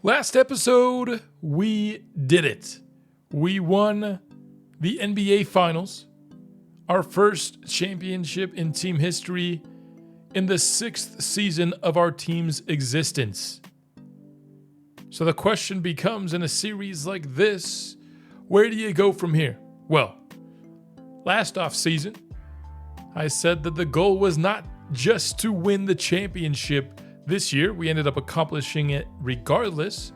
Last episode, we did it. We won the NBA Finals, our first championship in team history in the 6th season of our team's existence. So the question becomes, in a series like this, where do you go from here? Well, last offseason, I said that the goal was not just to win the championship this year. We ended up accomplishing it regardless.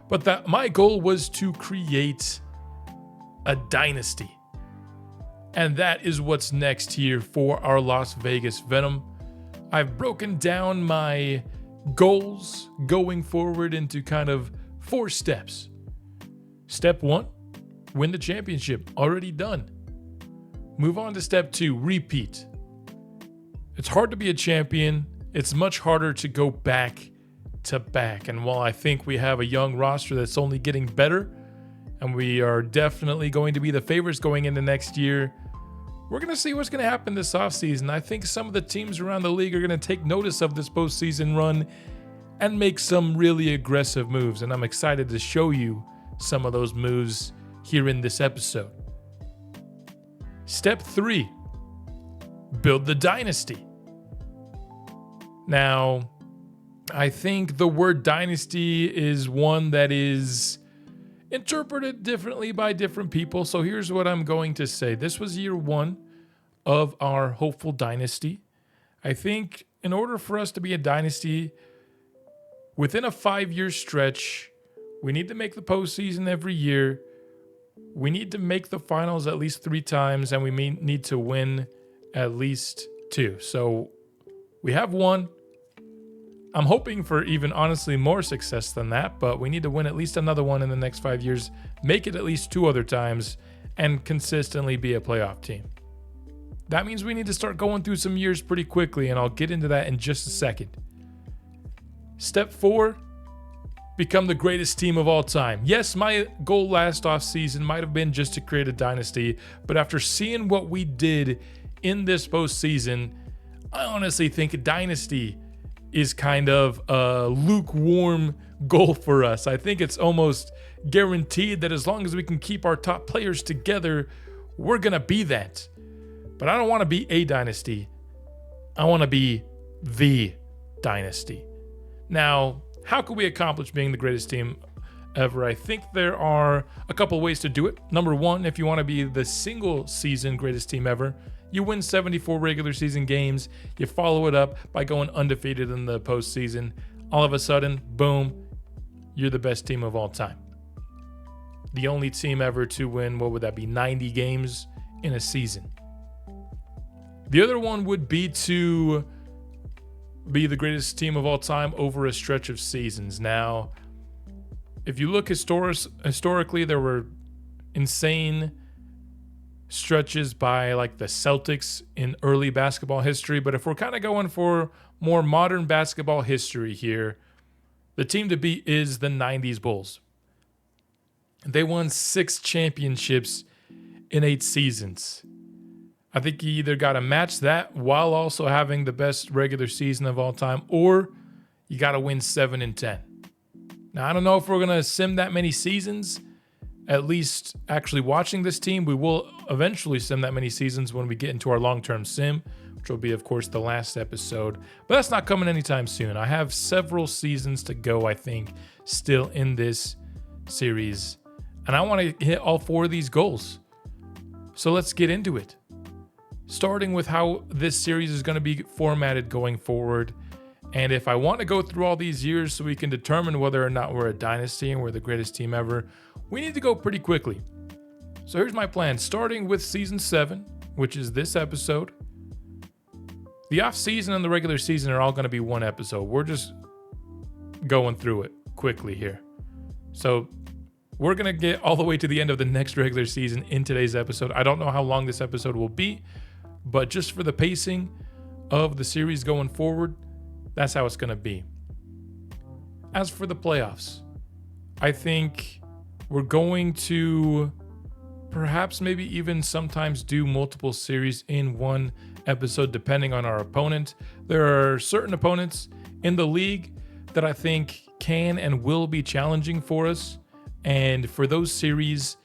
But that my goal was to create a dynasty. And that is what's next here for our Las Vegas Venom. I've broken down my goals going forward into kind of 4 steps. Step 1, win the championship. Already done. Move on to step 2, repeat. It's hard to be a champion. It's much harder to go back to back. And while I think we have a young roster that's only getting better, and we are definitely going to be the favorites going into next year, we're going to see what's going to happen this offseason. I think some of the teams around the league are going to take notice of this postseason run and make some really aggressive moves. And I'm excited to show you some of those moves here in this episode. Step 3, build the dynasty. Now, I think the word dynasty is one that is interpreted differently by different people. So here's what I'm going to say. This was year 1 of our hopeful dynasty. I think in order for us to be a dynasty, within a 5-year stretch, we need to make the postseason every year. We need to make the finals at least 3 times, and we need to win at least 2. So we have 1. I'm hoping for even honestly more success than that, but we need to win at least another one in the next 5 years, make it at least 2 other times, and consistently be a playoff team. That means we need to start going through some years pretty quickly, and I'll get into that in just a second. Step 4, become the greatest team of all time. Yes, my goal last offseason might have been just to create a dynasty, but after seeing what we did in this postseason, I honestly think a dynasty is kind of a lukewarm goal for us. I think it's almost guaranteed that as long as we can keep our top players together, we're going to be that. But I don't want to be a dynasty. I want to be the dynasty. Now, how can we accomplish being the greatest team ever? I think there are a couple ways to do it. Number 1, if you want to be the single season greatest team ever, you win 74 regular season games. You follow it up by going undefeated in the postseason. All of a sudden, boom, you're the best team of all time. The only team ever to win, what would that be, 90 games in a season. The other one would be to be the greatest team of all time over a stretch of seasons. Now, if you look historically, there were insane stretches by like the Celtics in early basketball history. But if we're kind of going for more modern basketball history here, the team to beat is the 90s Bulls. They won 6 championships in 8 seasons. I think you either got to match that while also having the best regular season of all time, or you got to win 7 and 10. Now, I don't know if we're going to sim that many seasons. At least actually watching this team, we will eventually sim that many seasons when we get into our long-term sim, which will be, of course, the last episode. But that's not coming anytime soon. I have several seasons to go, I think, still in this series. And I want to hit all 4 of these goals. So let's get into it. Starting with how this series is going to be formatted going forward. And if I want to go through all these years so we can determine whether or not we're a dynasty and we're the greatest team ever, we need to go pretty quickly. So here's my plan. Starting with season 7, which is this episode. The offseason and the regular season are all going to be one episode. We're just going through it quickly here. So we're going to get all the way to the end of the next regular season in today's episode. I don't know how long this episode will be, but just for the pacing of the series going forward, that's how it's going to be. As for the playoffs, I think we're going to perhaps maybe even sometimes do multiple series in one episode depending on our opponent. There are certain opponents in the league that I think can and will be challenging for us. And for those series,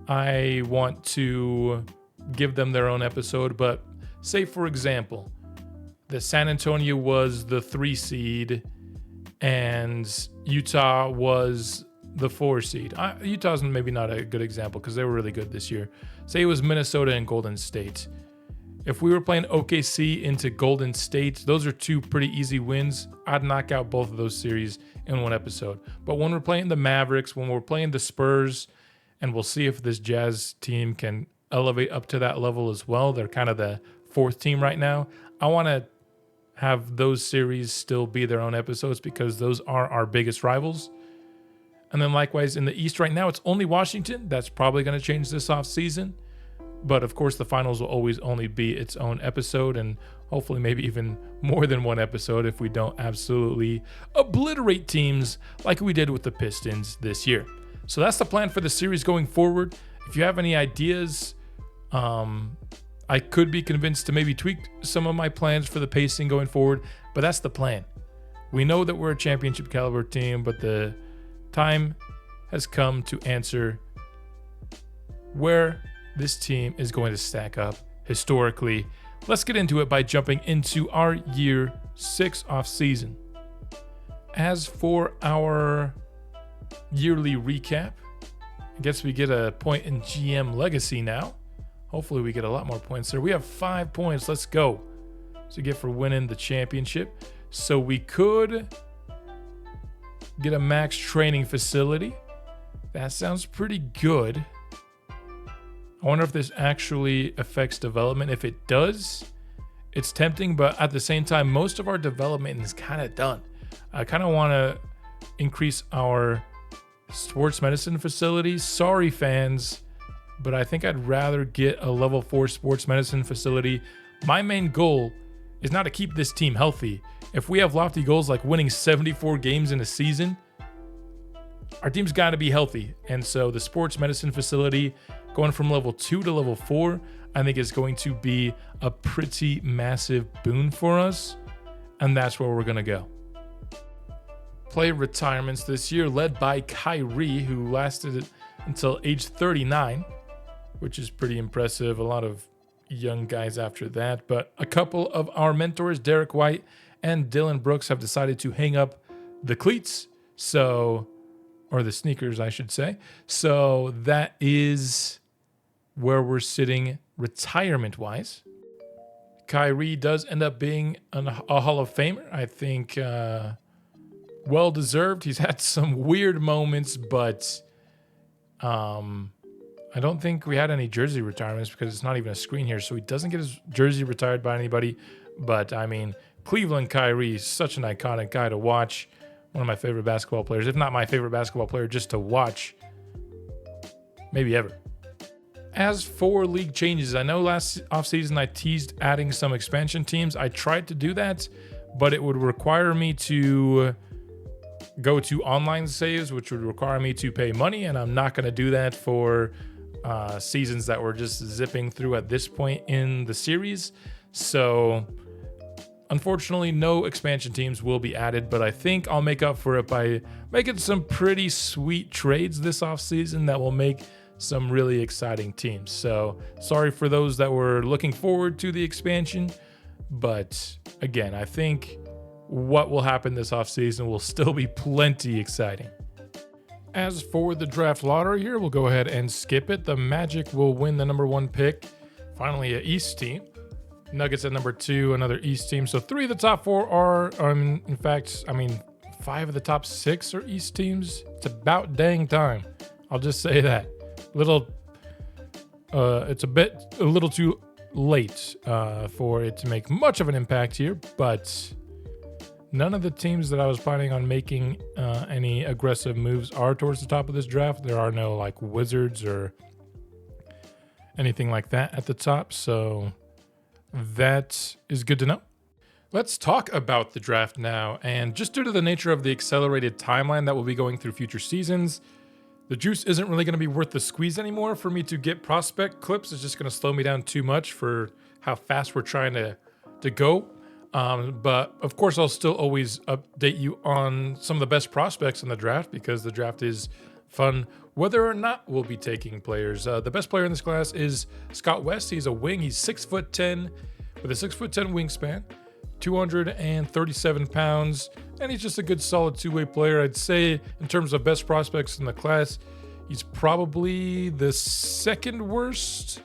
I want to give them their own episode. But say, for example, that San Antonio was the 3 seed and Utah was the 4 seed. Utah's maybe not a good example because they were really good this year. Say it was Minnesota and Golden State. If we were playing OKC into Golden State, those are 2 pretty easy wins. I'd knock out both of those series in one episode. But when we're playing the Mavericks, when we're playing the Spurs, and we'll see if this Jazz team can elevate up to that level as well. They're kind of the 4th team right now. I want to have those series still be their own episodes because those are our biggest rivals. And then likewise in the East right now, it's only Washington. That's probably going to change this offseason. But of course, the finals will always only be its own episode, and hopefully maybe even more than one episode if we don't absolutely obliterate teams like we did with the Pistons this year. So that's the plan for the series going forward. If you have any ideas, I could be convinced to maybe tweak some of my plans for the pacing going forward, but that's the plan. We know that we're a championship caliber team, but the time has come to answer where this team is going to stack up historically. Let's get into it by jumping into our year 6 off season. As for our yearly recap, I guess we get a point in GM legacy now. Hopefully we get a lot more points there. We have 5 points. Let's go. To get for winning the championship. So we could get a max training facility. That sounds pretty good. I wonder if this actually affects development. If it does, it's tempting, but at the same time, most of our development is kind of done. I kind of want to increase our sports medicine facility. Sorry, fans, but I think I'd rather get a level 4 sports medicine facility. My main goal is not to keep this team healthy. If we have lofty goals like winning 74 games in a season, our team's got to be healthy. And so the sports medicine facility going from level 2 to level 4, I think is going to be a pretty massive boon for us. And that's where we're going to go. Player retirements this year led by Kyrie, who lasted until age 39, which is pretty impressive. A lot of young guys after that. But a couple of our mentors, Derek White and Dylan Brooks, have decided to hang up the cleats. Or the sneakers, I should say. So that is where we're sitting retirement-wise. Kyrie does end up being a Hall of Famer. I think well-deserved. He's had some weird moments, but I don't think we had any jersey retirements because it's not even a screen here. So he doesn't get his jersey retired by anybody. But, I mean, Cleveland Kyrie is such an iconic guy to watch. One of my favorite basketball players, if not my favorite basketball player, just to watch, maybe ever. As for league changes, I know last offseason I teased adding some expansion teams. I tried to do that, but it would require me to go to online saves, which would require me to pay money, and I'm not going to do that for seasons that we're just zipping through at this point in the series. So unfortunately, no expansion teams will be added, but I think I'll make up for it by making some pretty sweet trades this offseason that will make some really exciting teams. So sorry for those that were looking forward to the expansion, but again, I think what will happen this offseason will still be plenty exciting. As for the draft lottery here, we'll go ahead and skip it. The Magic will win the number 1 pick. Finally, an East team. Nuggets at number 2, another East team. So 3 of the top 4 are, in fact, 5 of the top 6 are East teams. It's about dang time. I'll just say that. It's a little too late for it to make much of an impact here, but none of the teams that I was planning on making any aggressive moves are towards the top of this draft. There are no like Wizards or anything like that at the top, so that is good to know. Let's talk about the draft now, and just due to the nature of the accelerated timeline that we'll be going through future seasons, the juice isn't really going to be worth the squeeze anymore for me to get prospect clips. It's just going to slow me down too much for how fast we're trying to go. But of course, I'll still always update you on some of the best prospects in the draft because the draft is fun, whether or not we'll be taking players. The best player in this class is Scott West. He's a wing. He's 6'10" with a 6'10" wingspan, 237 pounds, and he's just a good, solid two-way player. I'd say in terms of best prospects in the class, he's probably the second worst,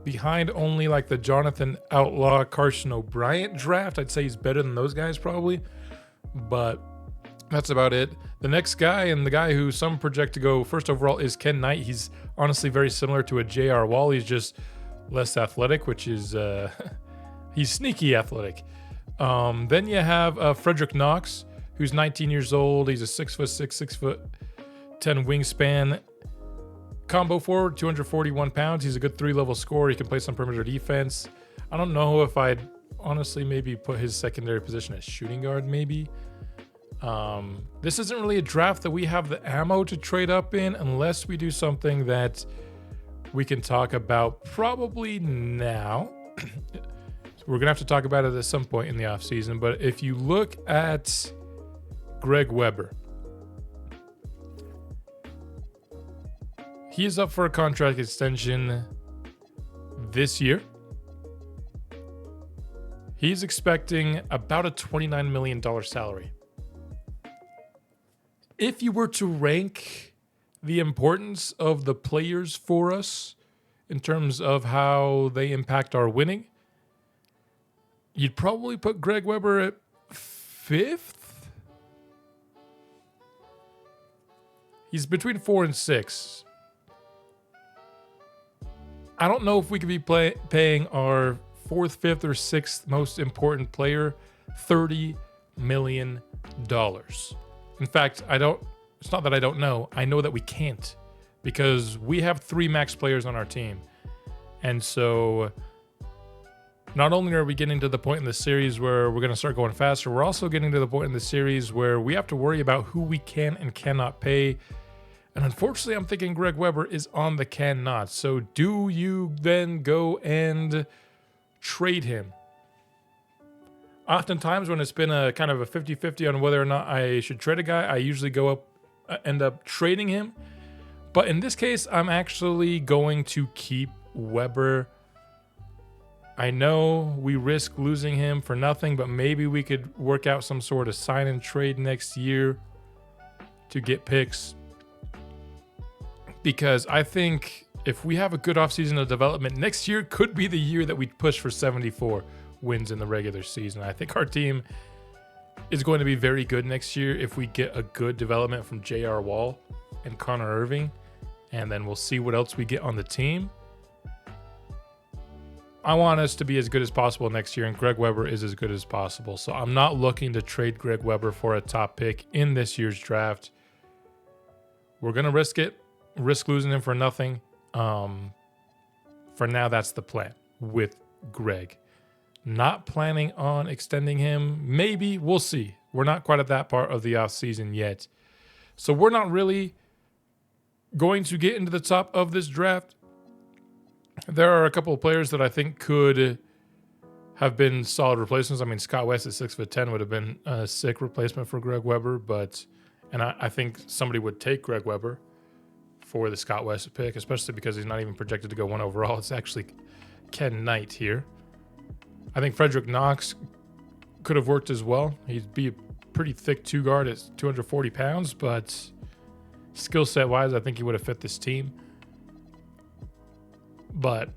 behind only like the Jonathan Outlaw, Carson O'Brien draft. I'd say he's better than those guys probably, but that's about it. The next guy, and the guy who some project to go first overall, is Ken Knight. He's honestly very similar to a J.R. Wall. He's just less athletic, which is he's sneaky athletic. Then you have Frederick Knox, who's 19 years old. He's a 6'6", 6'10" wingspan. Combo forward, 241 pounds. He's a good 3-level scorer. He can play some perimeter defense. I don't know if I'd honestly maybe put his secondary position as shooting guard maybe. This isn't really a draft that we have the ammo to trade up in unless we do something that we can talk about probably now. So we're going to have to talk about it at some point in the offseason. But if you look at Greg Weber, he is up for a contract extension this year. He's expecting about a $29 million salary. If you were to rank the importance of the players for us in terms of how they impact our winning, you'd probably put Greg Weber at 5th. He's between 4 and 6. I don't know if we could be paying our 4th, 5th, or 6th most important player $30 million. In fact, it's not that I don't know. I know that we can't because we have 3 max players on our team. And so not only are we getting to the point in the series where we're going to start going faster, we're also getting to the point in the series where we have to worry about who we can and cannot pay. And unfortunately, I'm thinking Greg Weber is on the cannot. So do you then go and trade him? Oftentimes when it's been a kind of a 50-50 on whether or not I should trade a guy, I usually end up trading him. But in this case, I'm actually going to keep Weber. I know we risk losing him for nothing, but maybe we could work out some sort of sign and trade next year to get picks. Because I think if we have a good offseason of development, next year could be the year that we push for 74 wins in the regular season. I think our team is going to be very good next year if we get a good development from J.R. Wall and Connor Irving, and then we'll see what else we get on the team. I want us to be as good as possible next year, and Greg Weber is as good as possible. So I'm not looking to trade Greg Weber for a top pick in this year's draft. We're going to risk losing him for nothing. For now, that's the plan with Greg. Not planning on extending him. Maybe. We'll see. We're not quite at that part of the offseason yet. So we're not really going to get into the top of this draft. There are a couple of players that I think could have been solid replacements. I mean, Scott West at 6'10" would have been a sick replacement for Greg Weber, and I think somebody would take Greg Weber for the Scott West pick, especially because he's not even projected to go 1 overall. It's actually Ken Knight here. I think Frederick Knox could have worked as well. He'd be a pretty thick 2-guard at 240 pounds, but skill set wise, I think he would have fit this team. But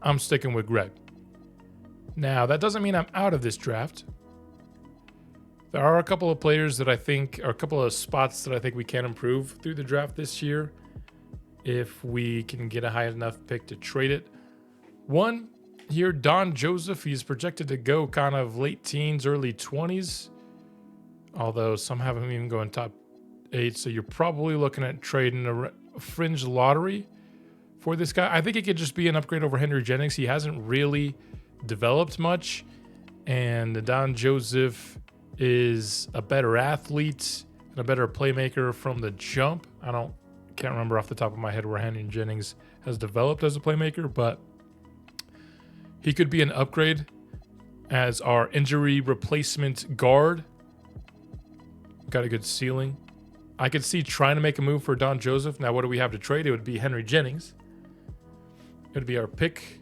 I'm sticking with Greg. Now, that doesn't mean I'm out of this draft. There are a couple of players that I think, or a couple of spots that I think we can improve through the draft this year if we can get a high enough pick to trade it. One, here, Don Joseph. He's projected to go kind of late teens, early 20s, although some have him even going top 8. So you're probably looking at trading a fringe lottery for this guy. I think it could just be an upgrade over Henry Jennings. He hasn't really developed much, and Don Joseph is a better athlete and a better playmaker from the jump. Can't remember off the top of my head where Henry Jennings has developed as a playmaker, but he could be an upgrade as our injury replacement guard. Got a good ceiling. I could see trying to make a move for Don Joseph. Now, what do we have to trade? It would be Henry Jennings. It would be our pick.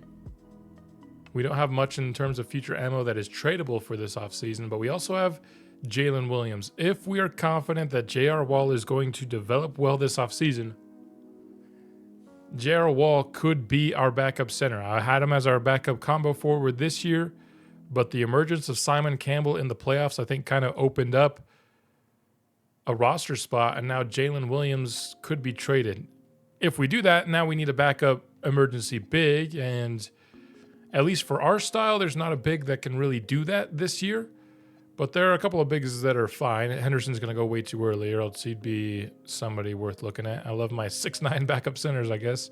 We don't have much in terms of future ammo that is tradable for this offseason, but we also have Jalen Williams. If we are confident that J.R. Wall is going to develop well this offseason, J.R. Wall could be our backup center. I had him as our backup combo forward this year, but the emergence of Simon Campbell in the playoffs, I think, kind of opened up a roster spot, and now Jalen Williams could be traded. If we do that, now we need a backup emergency big, and at least for our style, there's not a big that can really do that this year. But there are a couple of bigs that are fine. Henderson's going to go way too early, or else he'd be somebody worth looking at. I love my 6'9" backup centers, I guess.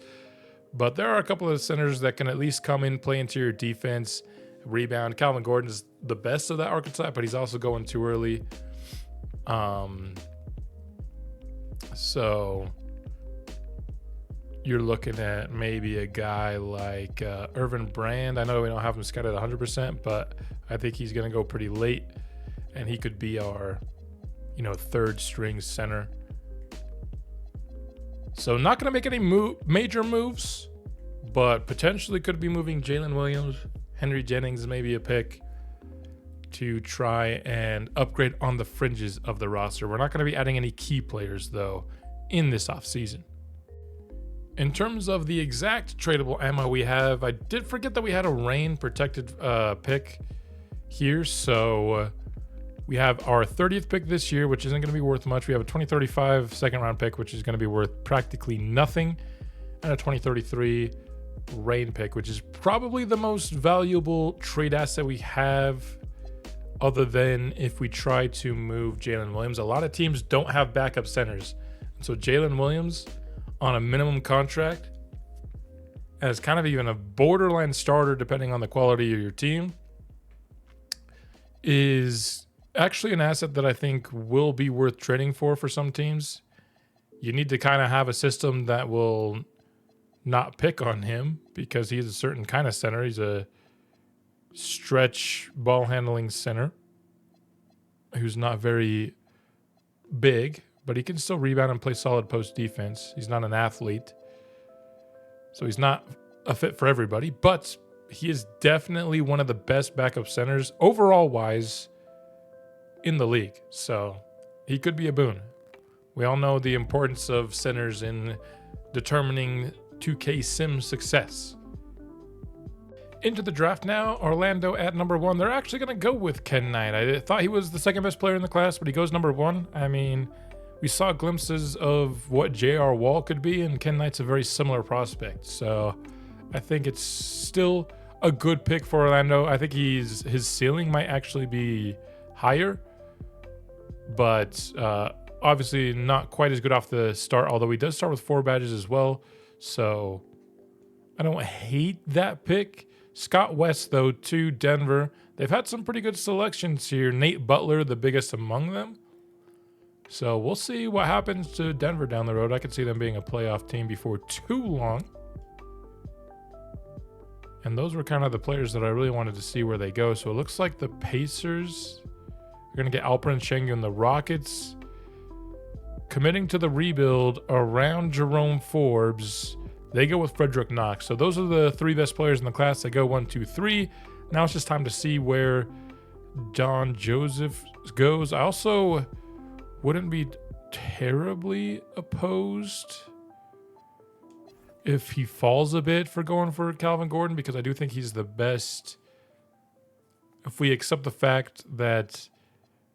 But there are a couple of centers that can at least come in, play interior defense, rebound. Calvin Gordon is the best of that archetype, but he's also going too early. So you're looking at maybe a guy like Irvin Brand. I know we don't have him scouted 100%, but I think he's going to go pretty late, and he could be our, third string center. So not going to make any major moves, but potentially could be moving Jalen Williams, Henry Jennings, maybe a pick to try and upgrade on the fringes of the roster. We're not going to be adding any key players, though, in this offseason. In terms of the exact tradable ammo we have, I did forget that we had a rain protected pick here. So we have our 30th pick this year, which isn't going to be worth much. We have a 2035 second round pick, which is going to be worth practically nothing, and a 2033 rain pick, which is probably the most valuable trade asset we have, other than if we try to move Jalen Williams. A lot of teams don't have backup centers. And so Jalen Williams on a minimum contract as kind of even a borderline starter, depending on the quality of your team, is actually an asset that I think will be worth trading for some teams. You need to kind of have a system that will not pick on him, because he's a certain kind of center. He's a stretch ball handling center who's not very big, but he can still rebound and play solid post defense. He's not an athlete, so he's not a fit for everybody, but he is definitely one of the best backup centers overall wise in the league. So he could be a boon. We all know the importance of centers in determining 2K Sim success. Into the draft now, Orlando at number 1. They're actually going to go with Ken Knight. I thought he was the second best player in the class, but he goes number 1. I mean, we saw glimpses of what J.R. Wall could be, and Ken Knight's a very similar prospect. So I think it's still a good pick for Orlando. I think his ceiling might actually be higher, but obviously not quite as good off the start, although he does start with 4 badges as well. So I don't hate that pick. Scott West, though, to Denver. They've had some pretty good selections here. Nate Butler, the biggest among them. So we'll see what happens to Denver down the road. I could see them being a playoff team before too long. And those were kind of the players that I really wanted to see where they go. So it looks like the Pacers are going to get Alperen Sengun, and the Rockets committing to the rebuild around Jerome Forbes. They go with Frederick Knox. So those are the 3 best players in the class. They go 1, 2, 3. Now it's just time to see where Don Joseph goes. I also wouldn't be terribly opposed if he falls a bit for going for Calvin Gordon, because I do think he's the best. If we accept the fact that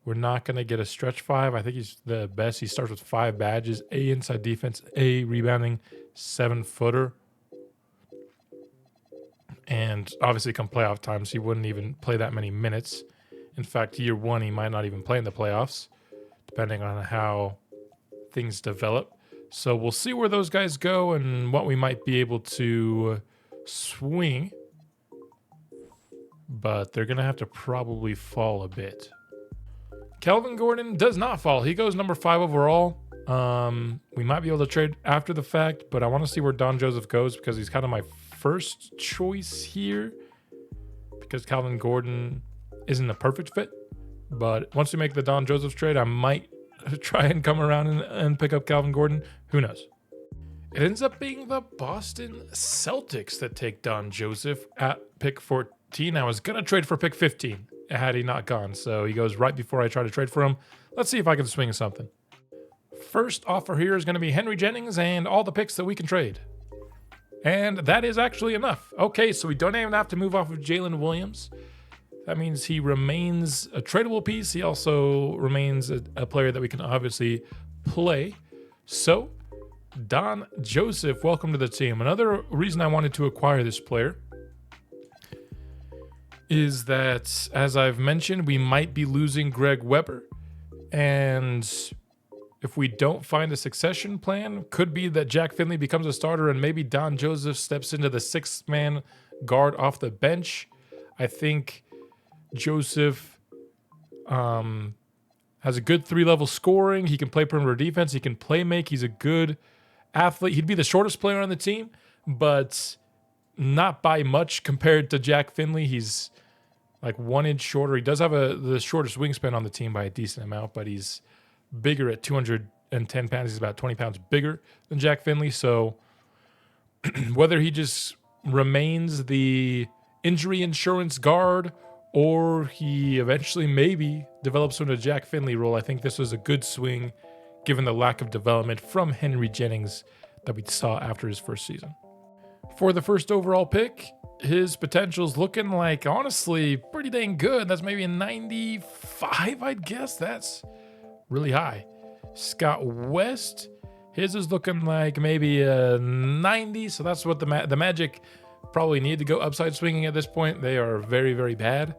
we're not going to get a stretch 5, I think he's the best. He starts with 5 badges, A inside defense, A rebounding, 7-footer. And obviously come playoff times, he wouldn't even play that many minutes. In fact, year 1, he might not even play in the playoffs, depending on how things develop. So we'll see where those guys go and what we might be able to swing. But they're going to have to probably fall a bit. Calvin Gordon does not fall. He goes number 5 overall. We might be able to trade after the fact, but I want to see where Don Joseph goes, because he's kind of my first choice here, because Calvin Gordon isn't a perfect fit. But once we make the Don Joseph trade, I might try and come around and pick up Calvin Gordon. Who knows? It ends up being the Boston Celtics that take Don Joseph at pick 14. I was going to trade for pick 15 had he not gone. So he goes right before I try to trade for him. Let's see if I can swing something. First offer here is going to be Henry Jennings and all the picks that we can trade. And that is actually enough. Okay, so we don't even have to move off of Jalen Williams. That means he remains a tradable piece. He also remains a player that we can obviously play. So, Don Joseph, welcome to the team. Another reason I wanted to acquire this player is that, as I've mentioned, we might be losing Greg Weber. And if we don't find a succession plan, could be that Jack Finley becomes a starter and maybe Don Joseph steps into the sixth-man guard off the bench. I think Joseph has a good three-level scoring. He can play perimeter defense. He can play make. He's a good athlete. He'd be the shortest player on the team, but not by much compared to Jack Finley. He's like 1 inch shorter. He does have the shortest wingspan on the team by a decent amount, but he's bigger at 210 pounds. He's about 20 pounds bigger than Jack Finley. So whether he just remains the injury insurance guard or he eventually maybe develops into a Jack Finley role, I think this was a good swing given the lack of development from Henry Jennings that we saw after his first season. For the first overall pick, his potential's looking like, honestly, pretty dang good. That's maybe a 95, I'd guess. That's really high. Scott West, his is looking like maybe a 90, so that's what the Magic probably need to go upside swinging at this point. They are very, very bad,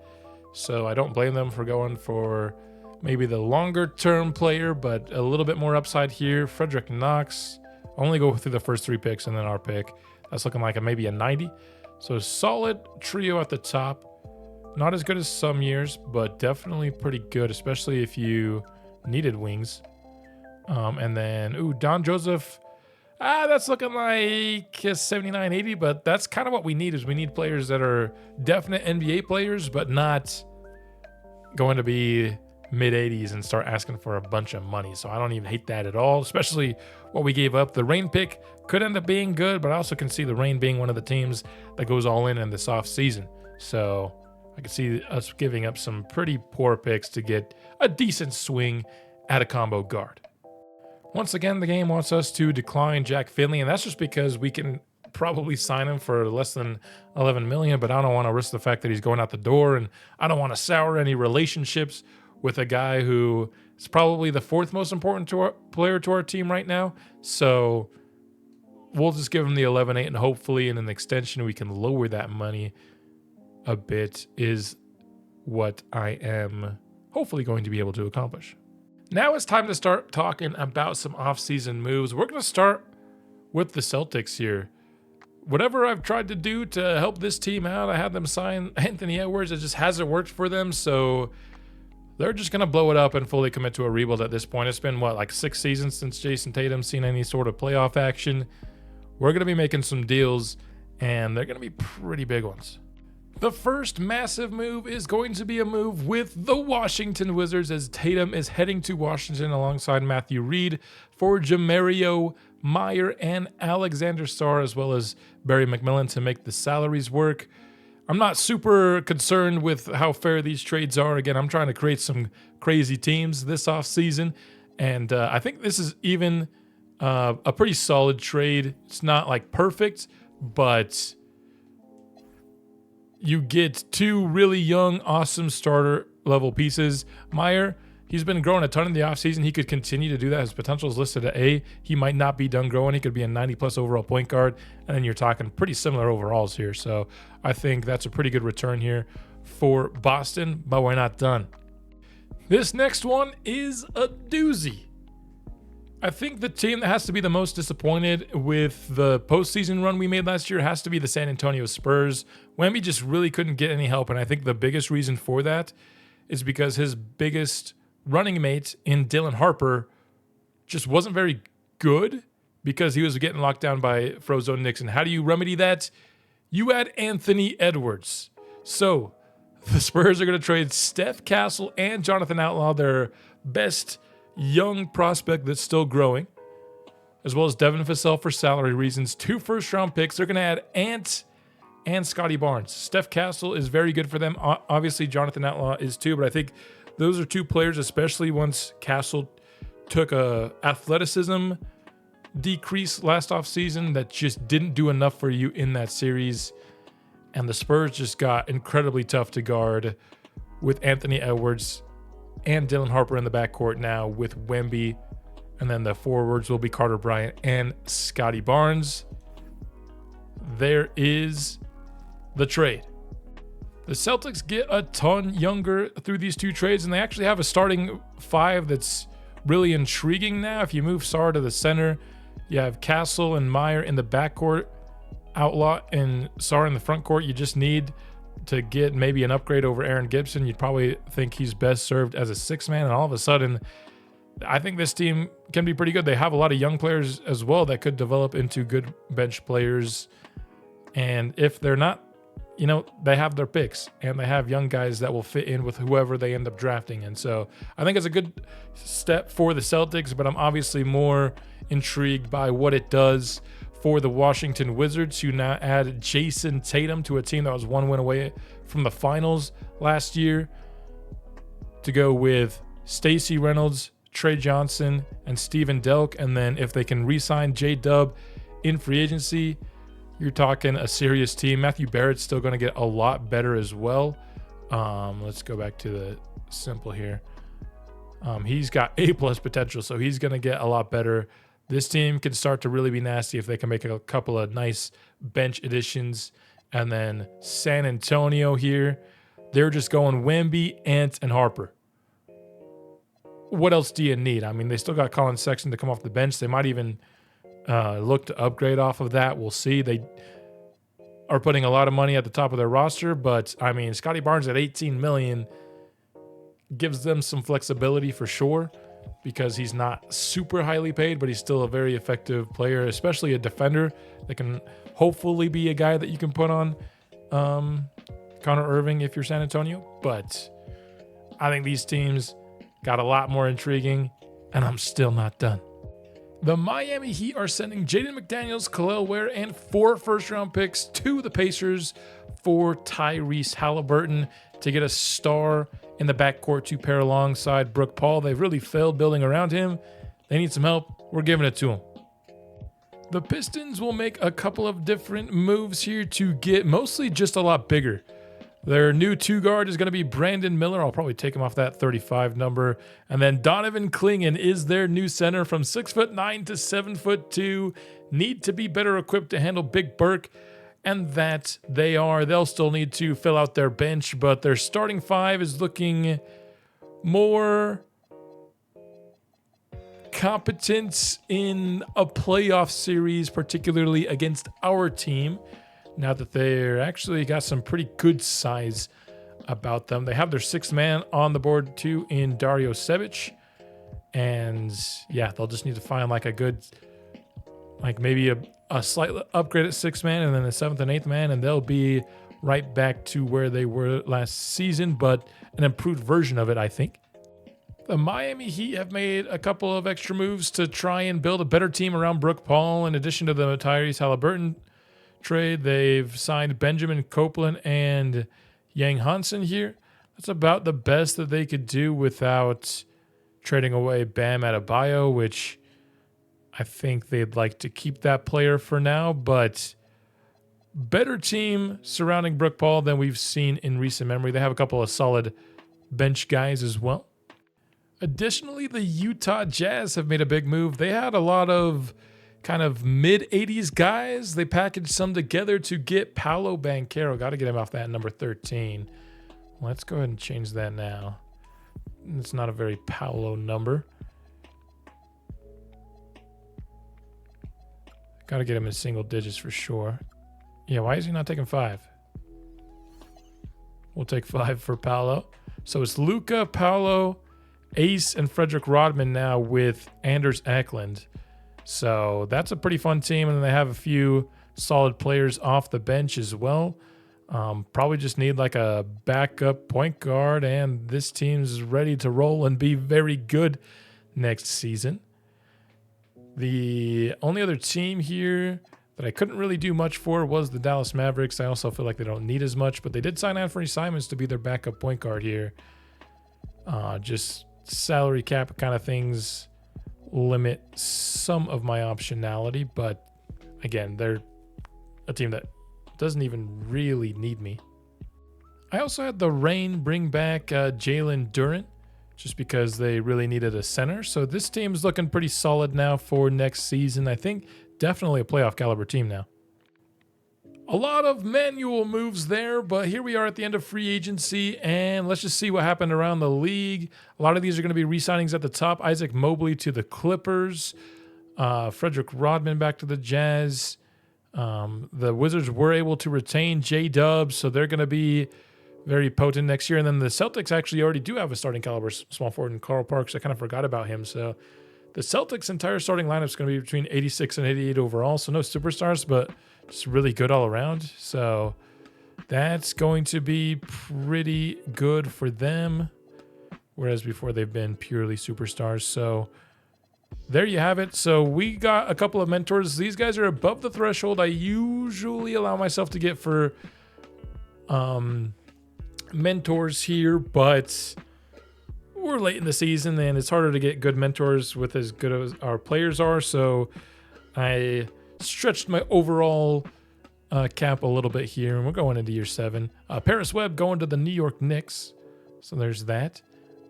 so I don't blame them for going for maybe the longer-term player, but a little bit more upside here. Frederick Knox, only go through the first 3 picks and then our pick. That's looking like maybe a 90. So solid trio at the top. Not as good as some years, but definitely pretty good, especially if you needed wings. And then, Don Joseph. That's looking like a 79, 80, but that's kind of what we need. Is we need players that are definite NBA players, but not going to be mid-80s and start asking for a bunch of money. So I don't even hate that at all, especially what we gave up. The Reign pick could end up being good, but I also can see the Reign being one of the teams that goes all in this offseason. So I can see us giving up some pretty poor picks to get a decent swing at a combo guard. Once again, the game wants us to decline Jack Finley, and that's just because we can probably sign him for less than $11 million, but I don't want to risk the fact that he's going out the door, and I don't want to sour any relationships with a guy who is probably the 4th most important player to our team right now. So we'll just give him the 11-8, and hopefully in an extension we can lower that money a bit, is what I am hopefully going to be able to accomplish. Now it's time to start talking about some off-season moves. We're going to start with the Celtics here. Whatever I've tried to do to help this team out, I had them sign Anthony Edwards. It just hasn't worked for them, so they're just going to blow it up and fully commit to a rebuild at this point. It's been, like 6 seasons since Jason Tatum's seen any sort of playoff action. We're going to be making some deals, and they're going to be pretty big ones. The first massive move is going to be a move with the Washington Wizards, as Tatum is heading to Washington alongside Matthew Reed for Jamario Meyer and Alexander Starr, as well as Barry McMillan to make the salaries work. I'm not super concerned with how fair these trades are. Again, I'm trying to create some crazy teams this offseason, and I think this is even a pretty solid trade. It's not like perfect, but you get 2 really young, awesome starter level pieces. Meyer, he's been growing a ton in the offseason. He could continue to do that. His potential is listed at A. He might not be done growing. He could be a 90-plus overall point guard, and then you're talking pretty similar overalls here. So I think that's a pretty good return here for Boston, but we're not done. This next one is a doozy. I think the team that has to be the most disappointed with the postseason run we made last year has to be the San Antonio Spurs. Wemby just really couldn't get any help, and I think the biggest reason for that is because his biggest running mate in Dylan Harper just wasn't very good because he was getting locked down by Frozone Nixon. How do you remedy that? You add Anthony Edwards. So The Spurs are going to trade Steph Castle and Jonathan Outlaw, their best young prospect that's still growing, as well as Devin Vassell for salary reasons. 2 first-round picks. They're going to add Ant and Scotty Barnes. Steph Castle is very good for them. Obviously, Jonathan Outlaw is too, but I think those are 2 players, especially once Castle took a athleticism decrease last offseason that just didn't do enough for you in that series. And the Spurs just got incredibly tough to guard with Anthony Edwards and Dylan Harper in the backcourt now with Wemby. And then the forwards will be Carter Bryant and Scotty Barnes. There is the trade. The Celtics get a ton younger through these 2 trades, and they actually have a starting 5 that's really intriguing now. If you move Sarr to the center, you have Castle and Meyer in the backcourt, Outlaw and Sarr in the front court. You just need to get maybe an upgrade over Aaron Gibson. You'd probably think he's best served as a 6-man, and all of a sudden, I think this team can be pretty good. They have a lot of young players as well that could develop into good bench players. And if they're not, they have their picks, and they have young guys that will fit in with whoever they end up drafting. And so I think it's a good step for the Celtics, but I'm obviously more intrigued by what it does for the Washington Wizards, who now add Jason Tatum to a team that was 1 win away from the finals last year, to go with Stacey Reynolds, Trey Johnson, and Steven Delk. And then if they can re-sign J-Dub in free agency, you're talking a serious team. Matthew Barrett's still going to get a lot better as well. Let's go back to the simple here. He's got A+ potential, so he's going to get a lot better. This team can start to really be nasty if they can make a couple of nice bench additions. And then San Antonio here, they're just going Wemby, Ant, and Harper. What else do you need? I mean, they still got Colin Sexton to come off the bench. They might even look to upgrade off of that. We'll see. They are putting a lot of money at the top of their roster, but I mean, Scotty Barnes at $18 million gives them some flexibility for sure, because he's not super highly paid, but he's still a very effective player, especially a defender that can hopefully be a guy that you can put on Connor Irving if you're San Antonio. But I think these teams got a lot more intriguing, and I'm still not done. The Miami Heat are sending Jaden McDaniels, Khalil Ware, and 4 first-round picks to the Pacers for Tyrese Halliburton to get a star in the backcourt to pair alongside Brook Paul. They've really failed building around him. They need some help. We're giving it to them. The Pistons will make a couple of different moves here to get mostly just a lot bigger. Their new 2-guard is going to be Brandon Miller. I'll probably take him off that 35 number. And then Donovan Clingan is their new center from 6'9" to 7'2". Need to be better equipped to handle Big Burke. And that they are. They'll still need to fill out their bench, but their starting 5 is looking more competent in a playoff series, particularly against our team. Now that they're actually got some pretty good size about them. They have their 6th man on the board too in Dario Saric. And yeah, they'll just need to find like a good, like maybe a slight upgrade at 6th man and then the 7th and 8th man, and they'll be right back to where they were last season, but an improved version of it, I think. The Miami Heat have made a couple of extra moves to try and build a better team around Brook Paul. In addition to the Tyrese Halliburton trade, they've signed Benjamin Copeland and Yang Hansen here. That's about the best that they could do without trading away Bam Adebayo, which I think they'd like to keep that player for now, but better team surrounding Brook Paul than we've seen in recent memory. They have a couple of solid bench guys as well. Additionally, the Utah Jazz have made a big move. They had a lot of kind of mid-80s guys. They packaged some together to get Paolo Banchero. Got to get him off that number 13. Let's go ahead and change that now. It's not a very Paolo number. Got to get him in single digits for sure. Yeah, why is he not taking 5? We'll take 5 for Paolo. So it's Luka, Paolo, Ace, and Frederick Rodman now with Anders Eklund. So that's a pretty fun team, and then they have a few solid players off the bench as well. Probably just need like a backup point guard, and this team's ready to roll and be very good next season. The only other team here that I couldn't really do much for was the Dallas Mavericks. I also feel like they don't need as much, but they did sign Anthony Simons to be their backup point guard here. Just salary cap kind of things limit some of my optionality, but again, they're a team that doesn't even really need me. I also had the Reign bring back Jalen Duren just because they really needed a center. So this team's looking pretty solid now for next season. I think definitely a playoff caliber team now. A lot of manual moves there, but here we are at the end of free agency, and let's just see what happened around the league. A lot of these are going to be re-signings at the top. Isaac Mobley to the Clippers. Frederick Rodman back to the Jazz. The Wizards were able to retain J-Dubs, so they're going to be very potent next year. And then the Celtics actually already do have a starting caliber small forward in Carl Parks. I kind of forgot about him. So the Celtics' entire starting lineup is going to be between 86 and 88 overall. So no superstars, but just really good all around. So that's going to be pretty good for them. Whereas before they've been purely superstars. So there you have it. So we got a couple of mentors. These guys are above the threshold I usually allow myself to get for mentors here, but we're late in the season and it's harder to get good mentors with as good as our players are. So I stretched my overall cap a little bit here, and we're going into year 7. Paris Webb going to the New York Knicks. So there's that.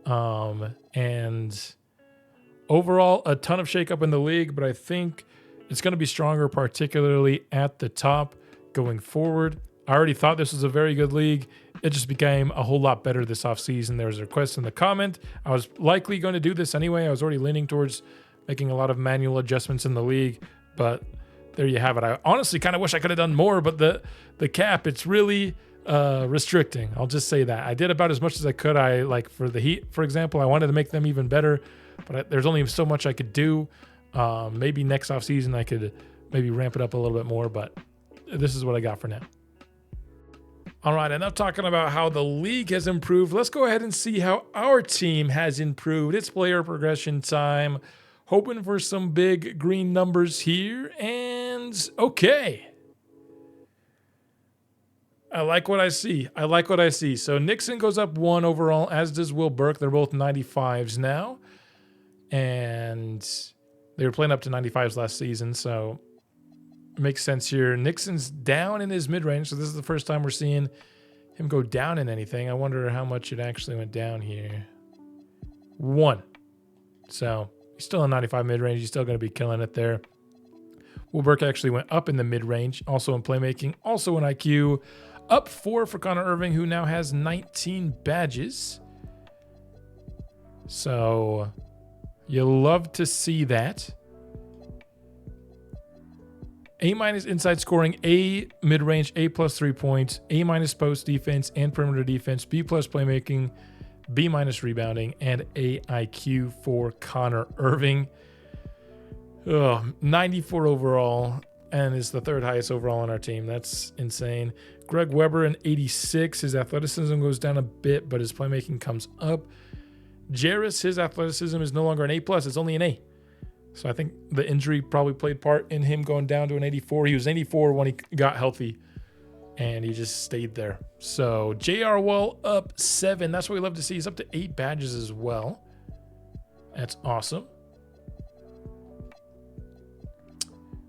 And overall, a ton of shakeup in the league, but I think it's going to be stronger, particularly at the top going forward. I already thought this was a very good league. It just became a whole lot better this offseason. There was a request in the comment. I was likely going to do this anyway. I was already leaning towards making a lot of manual adjustments in the league, but there you have it. I honestly kind of wish I could have done more, but the cap, it's really restricting. I'll just say that. I did about as much as I could. I like for the Heat, for example, I wanted to make them even better, but there's only so much I could do. Maybe next offseason I could maybe ramp it up a little bit more, but this is what I got for now. All right, enough talking about how the league has improved. Let's go ahead and see how our team has improved. It's player progression time. Hoping for some big green numbers here. And okay. I like what I see. So Nixon goes up 1 overall, as does Will Burke. They're both 95s now. And they were playing up to 95s last season, so makes sense here. Nixon's down in his mid-range, so this is the first time we're seeing him go down in anything. I wonder how much it actually went down here. 1. So he's still in 95 mid-range. He's still going to be killing it there. Will Burke actually went up in the mid-range, also in playmaking, also in IQ. Up 4 for Connor Irving, who now has 19 badges. So you love to see that. A- inside scoring, A mid-range, A plus 3 points, A- post defense and perimeter defense, B plus playmaking, B- rebounding, and A IQ for Connor Irving. 94 overall, and is the 3rd highest overall on our team. That's insane. Greg Weber, an 86. His athleticism goes down a bit, but his playmaking comes up. Jarris, his athleticism is no longer an A+, it's only an A. So I think the injury probably played part in him going down to an 84. He was 84 when he got healthy, and he just stayed there. So J.R. Wall up 7. That's what we love to see. He's up to 8 badges as well. That's awesome.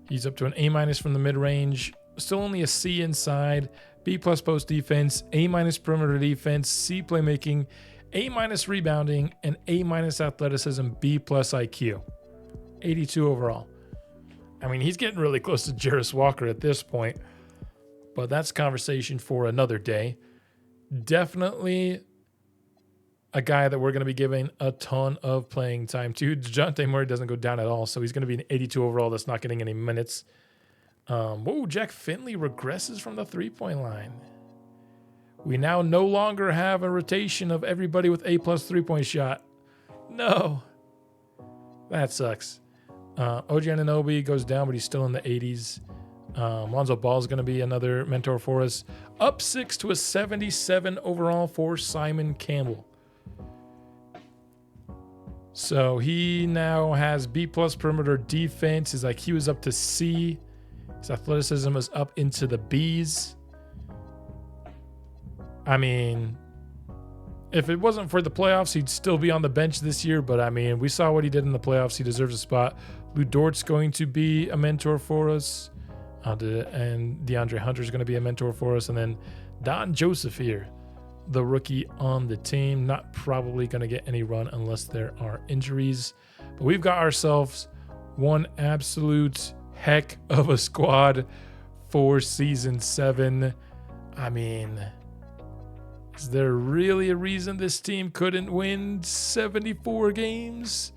He's up to an A- from the mid-range. Still only a C inside. B plus post defense. A- perimeter defense. C playmaking. A- rebounding. And A- athleticism. B plus IQ. 82 overall. I mean, he's getting really close to Jarris Walker at this point, but that's conversation for another day. Definitely a guy that we're going to be giving a ton of playing time to. DeJounte Murray doesn't go down at all, so he's going to be an 82 overall that's not getting any minutes. Jack Finley regresses from the three-point line. We now no longer have a rotation of everybody with A+ three-point shot. No. That sucks. OG Anunoby goes down, but he's still in the 80s. Lonzo Ball is going to be another mentor for us. Up 6 to a 77 overall for Simon Campbell. So he now has B+ perimeter defense. His IQ is up to C. His athleticism is up into the B's. I mean, if it wasn't for the playoffs, he'd still be on the bench this year. But I mean, we saw what he did in the playoffs. He deserves a spot. Lou Dort's going to be a mentor for us. And DeAndre Hunter's going to be a mentor for us. And then Don Joseph here, the rookie on the team, not probably going to get any run unless there are injuries. But we've got ourselves one absolute heck of a squad for Season 7. I mean, is there really a reason this team couldn't win 74 games?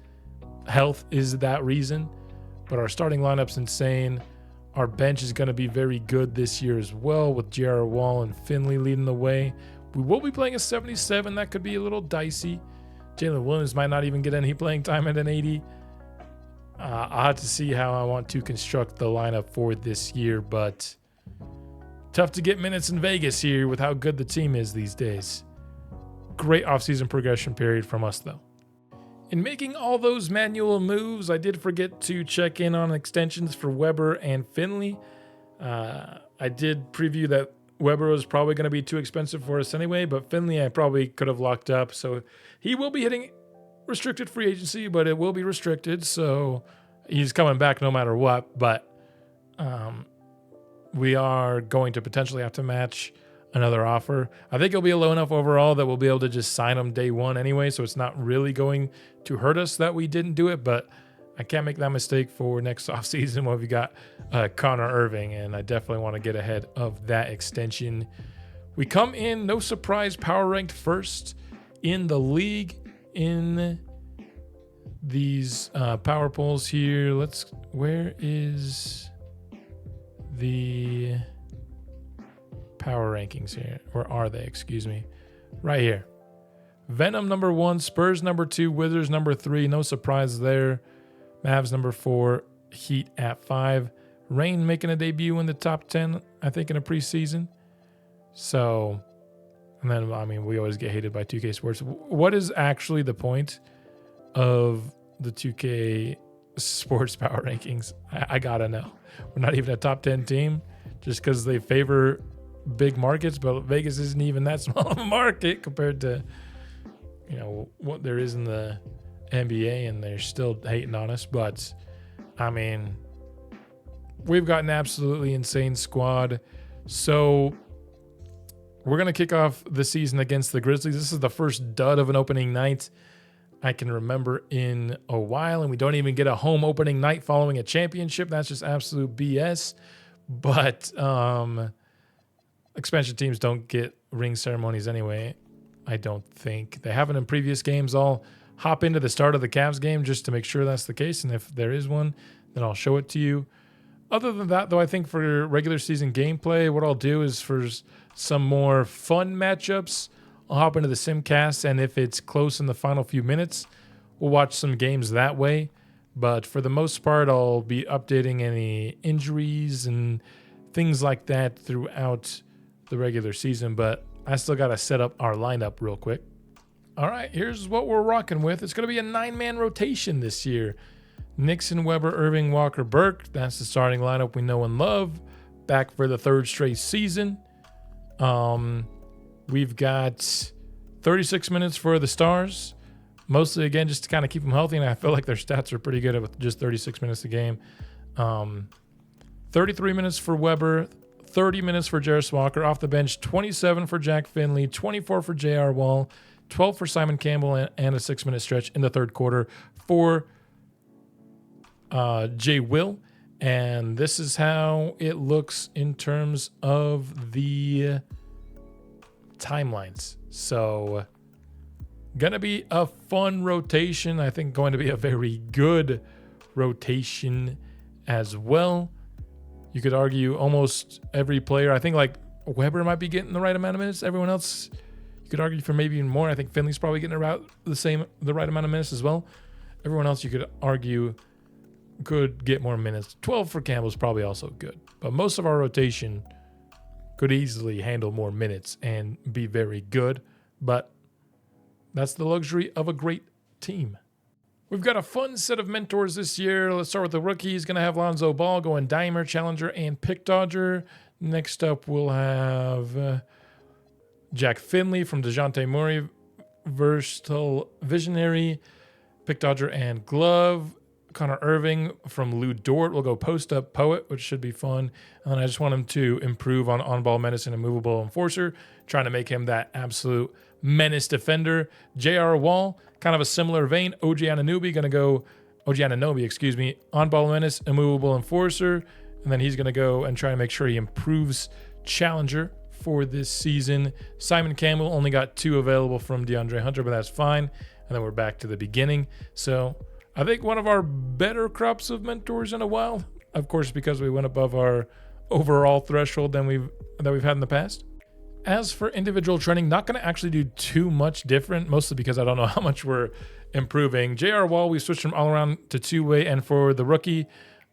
Health is that reason, but our starting lineup's insane. Our bench is going to be very good this year as well, with J.R. Wall and Finley leading the way. We will be playing a 77. That could be a little dicey. Jalen Williams might not even get any playing time at an 80. I'll have to see how I want to construct the lineup for this year, but tough to get minutes in Vegas here with how good the team is these days. Great offseason progression period from us, though. In making all those manual moves, I did forget to check in on extensions for Weber and Finley. I did preview that Weber was probably going to be too expensive for us anyway, but Finley I probably could have locked up. So he will be hitting restricted free agency, but it will be restricted. So he's coming back no matter what. But we are going to potentially have to match another offer. I think it'll be a low enough overall that we'll be able to just sign him day one anyway. So it's not really going to hurt us that we didn't do it, but I can't make that mistake for next offseason when we got Connor Irving, and I definitely want to get ahead of that extension. We come in, no surprise, power ranked first in the league in these power polls here. Where is the power rankings here? Where are they? Excuse me. Right here. Venom number 1, Spurs number 2, Wizards number 3. No surprise there. Mavs number 4, Heat at 5. Reign making a debut in the top 10, I think, in a preseason. So, and then, I mean, we always get hated by 2K Sports. What is actually the point of the 2K Sports power rankings? I gotta know. We're not even a top 10 team just because they favor big markets, but Vegas isn't even that small of a market compared to, you know, what there is in the NBA, and they're still hating on us. But I mean, we've got an absolutely insane squad. So we're going to kick off the season against the Grizzlies. This is the first dud of an opening night I can remember in a while, and we don't even get a home opening night following a championship. That's just absolute BS. But expansion teams don't get ring ceremonies anyway, I don't think. They haven't in previous games. I'll hop into the start of the Cavs game just to make sure that's the case, and if there is one, then I'll show it to you. Other than that, though, I think for regular season gameplay, what I'll do is for some more fun matchups, I'll hop into the Simcast, and if it's close in the final few minutes, we'll watch some games that way. But for the most part, I'll be updating any injuries and things like that throughout the regular season. But I still got to set up our lineup real quick. All right, here's what we're rocking with. It's going to be a 9-man rotation this year. Nixon, Weber, Irving, Walker, Burke. That's the starting lineup we know and love. Back for the 3rd straight season. We've got 36 minutes for the Stars. Mostly, again, just to kind of keep them healthy, and I feel like their stats are pretty good with just 36 minutes a game. 33 minutes for Weber, 30 minutes for Jarris Walker. Off the bench, 27 for Jack Finley, 24 for J.R. Wall, 12 for Simon Campbell, and a 6-minute stretch in the 3rd quarter for Jay Will. And this is how it looks in terms of the timelines. So, gonna be a fun rotation. I think going to be a very good rotation as well. You could argue almost every player. I think like Weber might be getting the right amount of minutes. Everyone else, you could argue for maybe even more. I think Finley's probably getting about the right amount of minutes as well. Everyone else, you could argue could get more minutes. 12 for Campbell is probably also good. But most of our rotation could easily handle more minutes and be very good. But that's the luxury of a great team. We've got a fun set of mentors this year. Let's start with the rookie. He's going to have Lonzo Ball going Dimer, Challenger, and Pick Dodger. Next up, we'll have Jack Finley from DeJounte Murray, Versatile Visionary, Pick Dodger, and Glove. Connor Irving from Lou Dort will go Post-Up Poet, which should be fun. And I just want him to improve on-ball menace and immovable enforcer, trying to make him that absolute menace defender. J.R. Wall, kind of a similar vein. OG Anunoby, on-ball menace, immovable enforcer. And then he's going to go and try to make sure he improves Challenger for this season. Simon Campbell only got 2 available from DeAndre Hunter, but that's fine. And then we're back to the beginning. So I think one of our better crops of mentors in a while, of course, because we went above our overall threshold that we've had in the past. As for individual training, not going to actually do too much different, mostly because I don't know how much we're improving. J.R. Wall, we switched from all around to two-way, and for the rookie,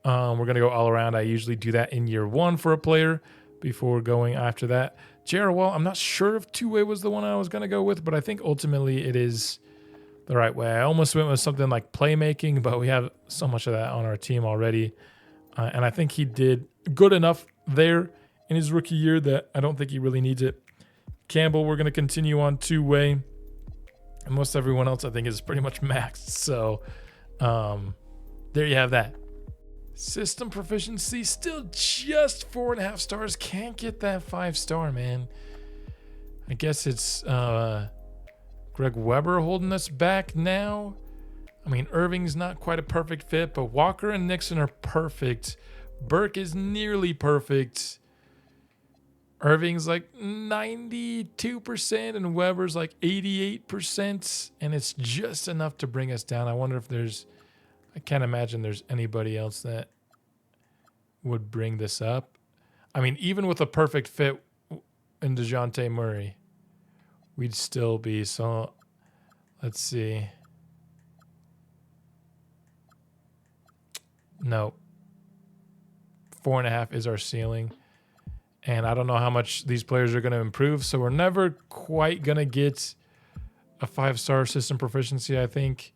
we're going to go all around. I usually do that in year 1 for a player before going after that. J.R. Wall, I'm not sure if two-way was the one I was going to go with, but I think ultimately it is the right way. I almost went with something like playmaking, but we have so much of that on our team already. And I think he did good enough there in his rookie year that I don't think he really needs it. Campbell, we're going to continue on two-way. And most everyone else, I think, is pretty much maxed. So there you have that. System proficiency, still just 4.5 stars. Can't get that 5-star, man. I guess it's Greg Weber holding us back now. I mean, Irving's not quite a perfect fit, but Walker and Nixon are perfect. Burke is nearly perfect. Irving's like 92% and Weber's like 88%, and it's just enough to bring us down. I wonder if I can't imagine there's anybody else that would bring this up. I mean, even with a perfect fit in DeJounte Murray, we'd still be. So let's see. No. 4.5 is our ceiling. And I don't know how much these players are going to improve. So we're never quite going to get a 5-star system proficiency, I think.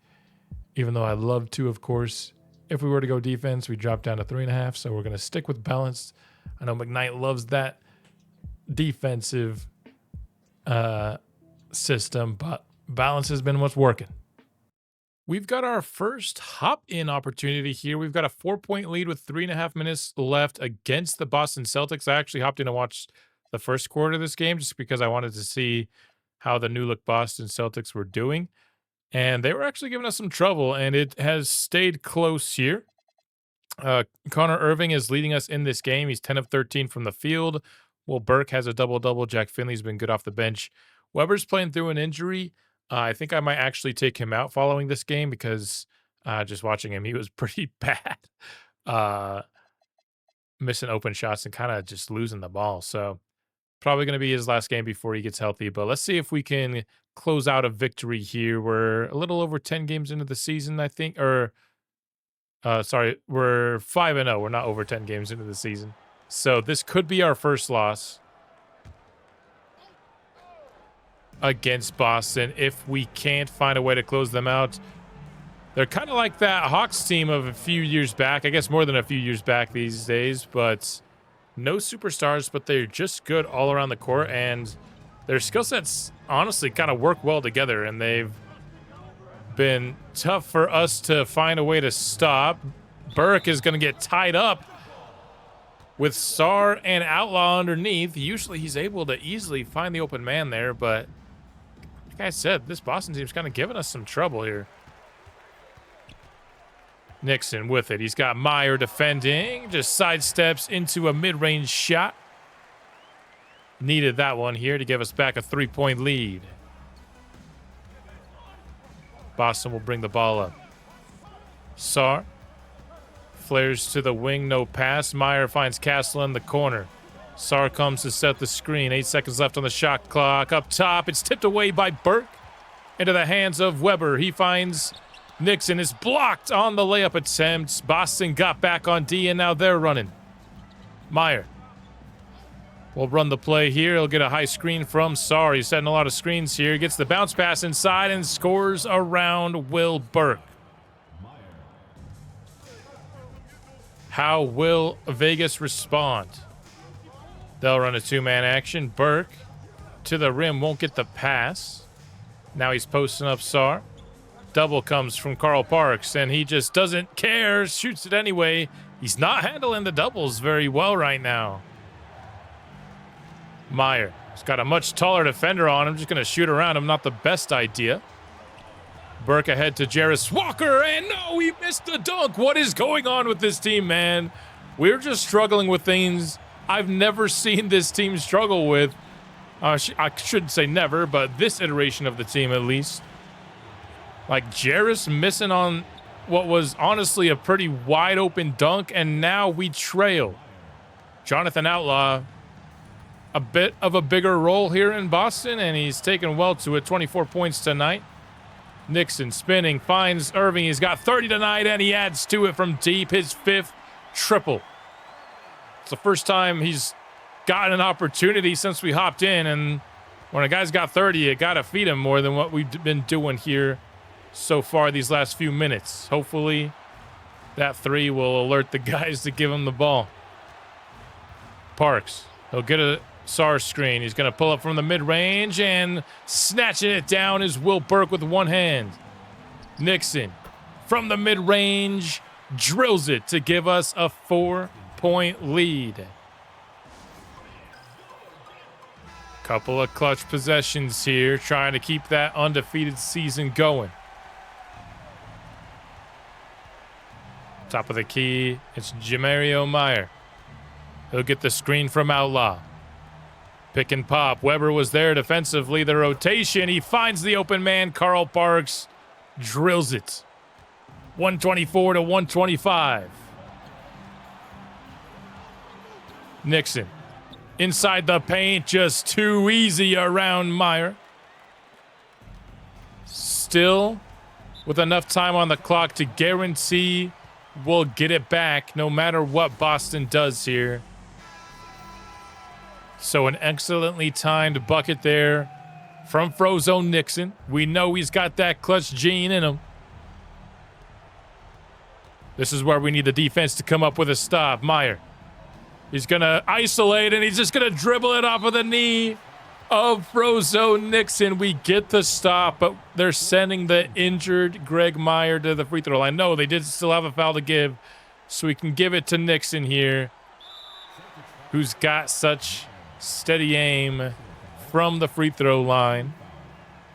Even though I'd love to, of course. If we were to go defense, we drop down to 3.5. So we're going to stick with balanced. I know McKnight loves that defensive system, but balance has been what's working. We've got our first hop-in opportunity here. We've got a 4-point lead with 3.5 minutes left against the Boston Celtics. I actually hopped in and watched the first quarter of this game just because I wanted to see how the new-look Boston Celtics were doing. And they were actually giving us some trouble, and it has stayed close here. Connor Irving is leading us in this game. He's 10 of 13 from the field. Will Burke has a double-double. Jack Finley's been good off the bench. Weber's playing through an injury. I think I might actually take him out following this game because just watching him, he was pretty bad. Missing open shots and kind of just losing the ball. So probably going to be his last game before he gets healthy. But let's see if we can close out a victory here. We're a little over 10 games into the season, I think. We're 5-0. We're not over 10 games into the season. So this could be our first loss against Boston if we can't find a way to close them out. They're kind of like that Hawks team of a few years back. I guess more than a few years back these days, but no superstars, but they're just good all around the court, and their skill sets honestly kind of work well together, and they've been tough for us to find a way to stop. Burke is going to get tied up with Sarr and Outlaw underneath. Usually he's able to easily find the open man there, but like I said, this Boston team's kind of giving us some trouble here. Nixon with it. He's got Meyer defending. Just sidesteps into a mid-range shot. Needed that one here to give us back a 3-point lead. Boston will bring the ball up. Sarr flares to the wing, no pass. Meyer finds Castle in the corner. Sarr comes to set the screen. 8 seconds left on the shot clock. Up top, it's tipped away by Burke into the hands of Weber. He finds Nixon is blocked on the layup attempt. Boston got back on D, and now they're running. Meyer will run the play here. He'll get a high screen from Sarr. He's setting a lot of screens here. Gets the bounce pass inside and scores around Will Burke. How will Vegas respond? They'll run a two-man action. Burke to the rim, won't get the pass. Now he's posting up Sarr. Double comes from Carl Parks, and he just doesn't care. Shoots it anyway. He's not handling the doubles very well right now. Meyer. He's got a much taller defender on him. Just going to shoot around him. Not the best idea. Burke ahead to Jarris Walker, and no, he missed the dunk. What is going on with this team, man? We're just struggling with things I've never seen this team struggle with. I shouldn't say never, but this iteration of the team at least. Like Jarris missing on what was honestly a pretty wide open dunk, and now we trail. Jonathan Outlaw, a bit of a bigger role here in Boston, and he's taken well to it. 24 points tonight. Nixon spinning, finds Irving. He's got 30 tonight, and he adds to it from deep, his 5th triple. It's the first time he's gotten an opportunity since we hopped in, and when a guy's got 30, you got to feed him more than what we've been doing here so far these last few minutes. Hopefully that 3 will alert the guys to give him the ball. Parks, he'll get a Sarr screen. He's going to pull up from the mid-range, and snatching it down is Will Burke with one hand. Nixon from the mid-range drills it to give us a 4-point lead. Couple of clutch possessions here, trying to keep that undefeated season going. Top of the key, it's Jamario Meyer. He'll get the screen from Outlaw. Pick and pop. Weber was there defensively. The rotation. He finds the open man. Carl Parks drills it. 124 to 125. Nixon inside the paint. Just too easy around Meyer. Still with enough time on the clock to guarantee we'll get it back no matter what Boston does here. So an excellently timed bucket there from Frozone Nixon. We know he's got that clutch gene in him. This is where we need the defense to come up with a stop. Meyer. He's going to isolate, and he's just going to dribble it off of the knee of Frozone Nixon. We get the stop, but they're sending the injured Greg Meyer to the free throw line. No, they did still have a foul to give, so we can give it to Nixon here, who's got such steady aim from the free throw line.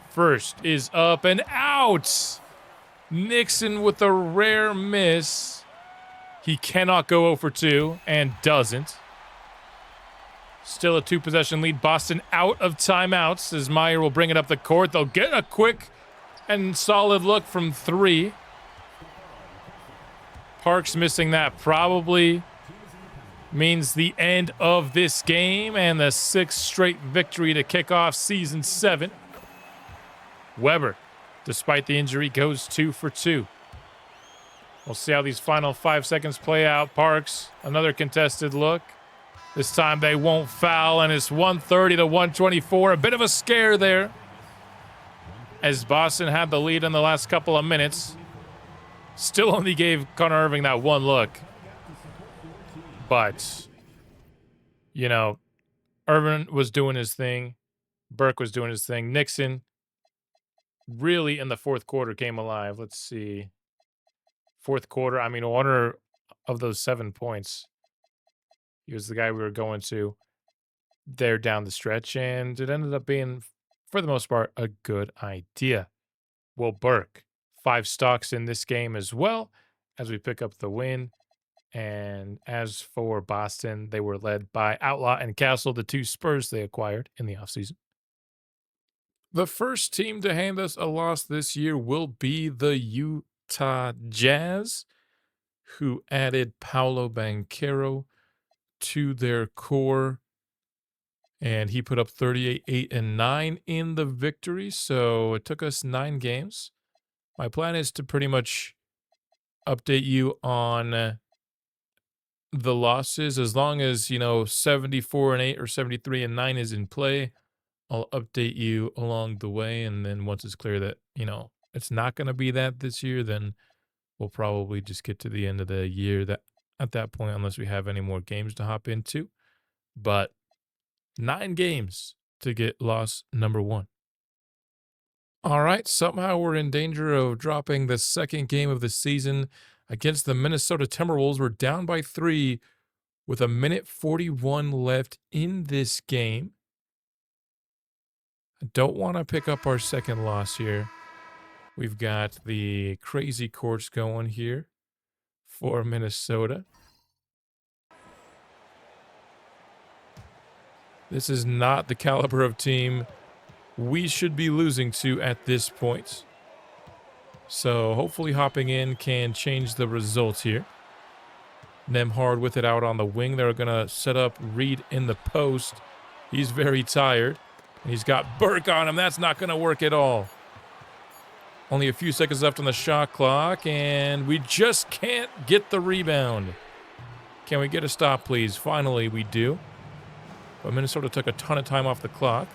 First is up and out. Nixon with a rare miss. He cannot go 0 for 2 and doesn't. Still a 2-possession lead. Boston out of timeouts as Meyer will bring it up the court. They'll get a quick and solid look from 3. Parks missing that probably means the end of this game and the 6th straight victory to kick off season 7. Weber, despite the injury, goes 2 for 2. We'll see how these final 5 seconds play out. Parks, another contested look. This time they won't foul, and it's 130 to 124. A bit of a scare there as Boston had the lead in the last couple of minutes. Still only gave Connor Irving that one look. But, you know, Irvin was doing his thing. Burke was doing his thing. Nixon really in the 4th quarter came alive. Let's see. 4th quarter, I mean, one of those 7 points. He was the guy we were going to there down the stretch, and it ended up being, for the most part, a good idea. Will Burke, 5 stocks in this game as well as we pick up the win. And as for Boston, they were led by Outlaw and Castle, the 2 Spurs they acquired in the offseason. The first team to hand us a loss this year will be the Utah Jazz, who added Paolo Banchero to their core. And he put up 38, 8, and 9 in the victory. So it took us 9 games My plan is to pretty much update you on the losses as long as, 74-8 or 73-9 is in play. I'll update you along the way, and then once it's clear that, it's not going to be that this year, then we'll probably just get to the end of the year that at that point, unless we have any more games to hop into. But 9 games to get loss number 1. All right, somehow we're in danger of dropping the second game of the season against the Minnesota Timberwolves. We're down by 3 with 1:41 left in this game. I don't want to pick up our second loss here. We've got the crazy courts going here for Minnesota. This is not the caliber of team we should be losing to at this point. So hopefully hopping in can change the results here. Nembhard with it out on the wing. They're going to set up Reed in the post. He's very tired. And he's got Burke on him. That's not going to work at all. Only a few seconds left on the shot clock, and we just can't get the rebound. Can we get a stop, please? Finally, we do. But Minnesota took a ton of time off the clock.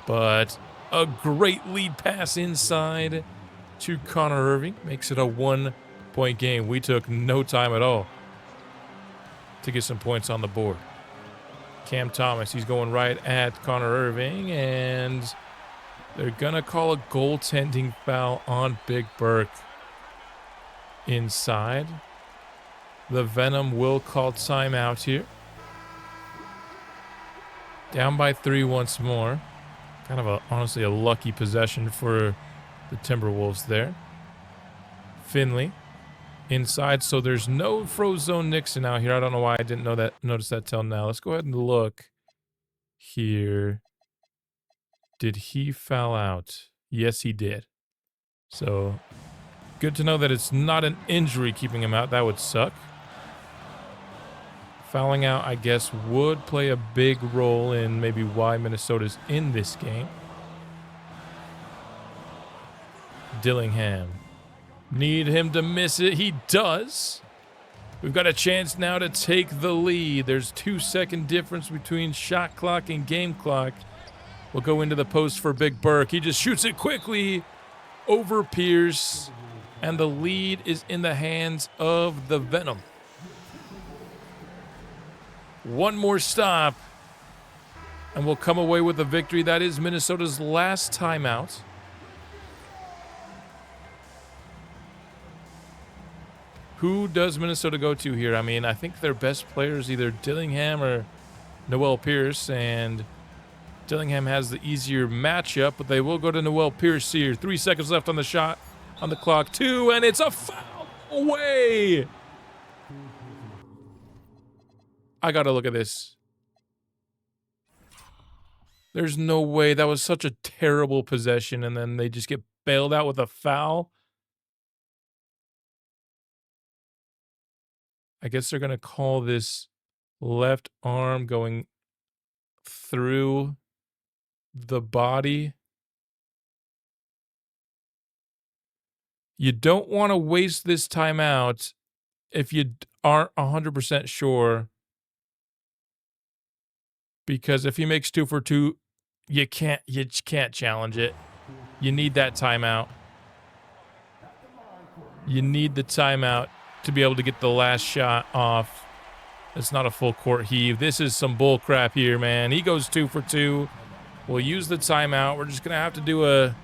But a great lead pass inside to Connor Irving. Makes it a 1-point game. We took no time at all to get some points on the board. Cam Thomas, he's going right at Connor Irving, and they're going to call a goaltending foul on Big Burke inside. The Venom will call timeout here. Down by 3 once more. Kind of honestly a lucky possession for the Timberwolves there. Finley inside, so there's no Frozone Nixon out here. I don't know why I didn't notice that till now. Let's go ahead and look here. Did he foul out? Yes, he did. So good to know that it's not an injury keeping him out. That would suck. Fouling out, I guess, would play a big role in maybe why Minnesota's in this game. Dillingham. Need him to miss it. He does. We've got a chance now to take the lead. There's 2-second difference between shot clock and game clock. We'll go into the post for Big Burke. He just shoots it quickly over Pierce. And the lead is in the hands of the Venom. One more stop, and we'll come away with a victory. That is Minnesota's last timeout. Who does Minnesota go to here? I mean, I think their best player is either Dillingham or Noel Pierce, and Dillingham has the easier matchup, but they will go to Noel Pierce here. 3 seconds left on the shot, on the clock. 2, and it's a foul away. I gotta look at this. There's no way. That was such a terrible possession, and then they just get bailed out with a foul. I guess they're gonna call this left arm going through the body. You don't want to waste this timeout if you aren't 100% sure. Because if he makes 2 for 2, you can't challenge it. You need that timeout. You need the timeout to be able to get the last shot off. It's not a full court heave. This is some bull crap here, man. He goes 2 for 2. We'll use the timeout. We're just going to have to do a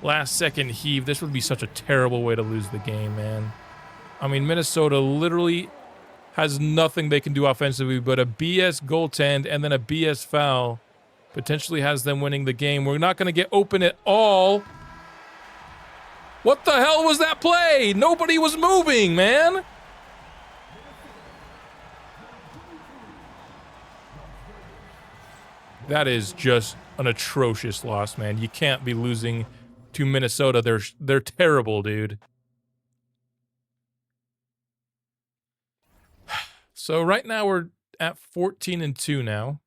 last-second heave. This would be such a terrible way to lose the game, man. I mean, Minnesota literally has nothing they can do offensively but a BS goaltend and then a BS foul. Potentially has them winning the game. We're not going to get open at all. What the hell was that play? Nobody was moving, man. That is just an atrocious loss, man. You can't be losing to Minnesota. They're terrible, dude. So right now we're at 14-2 now.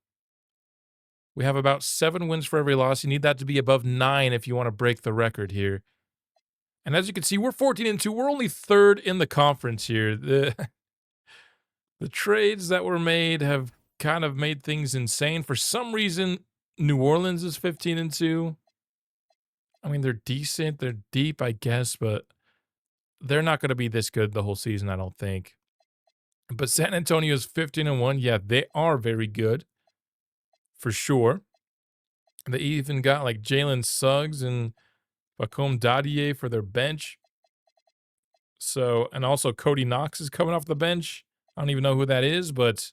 We have about 7 wins for every loss. You need that to be above 9 if you want to break the record here. And as you can see, we're 14-2. We're only third in the conference here. The trades that were made have kind of made things insane. For some reason, New Orleans is 15-2. I mean, they're decent. They're deep, I guess, but they're not going to be this good the whole season, I don't think. But San Antonio's 15-1. Yeah, they are very good, for sure. They even got like Jalen Suggs and Bacom Dadier for their bench. So, and also Cody Knox is coming off the bench. I don't even know who that is, but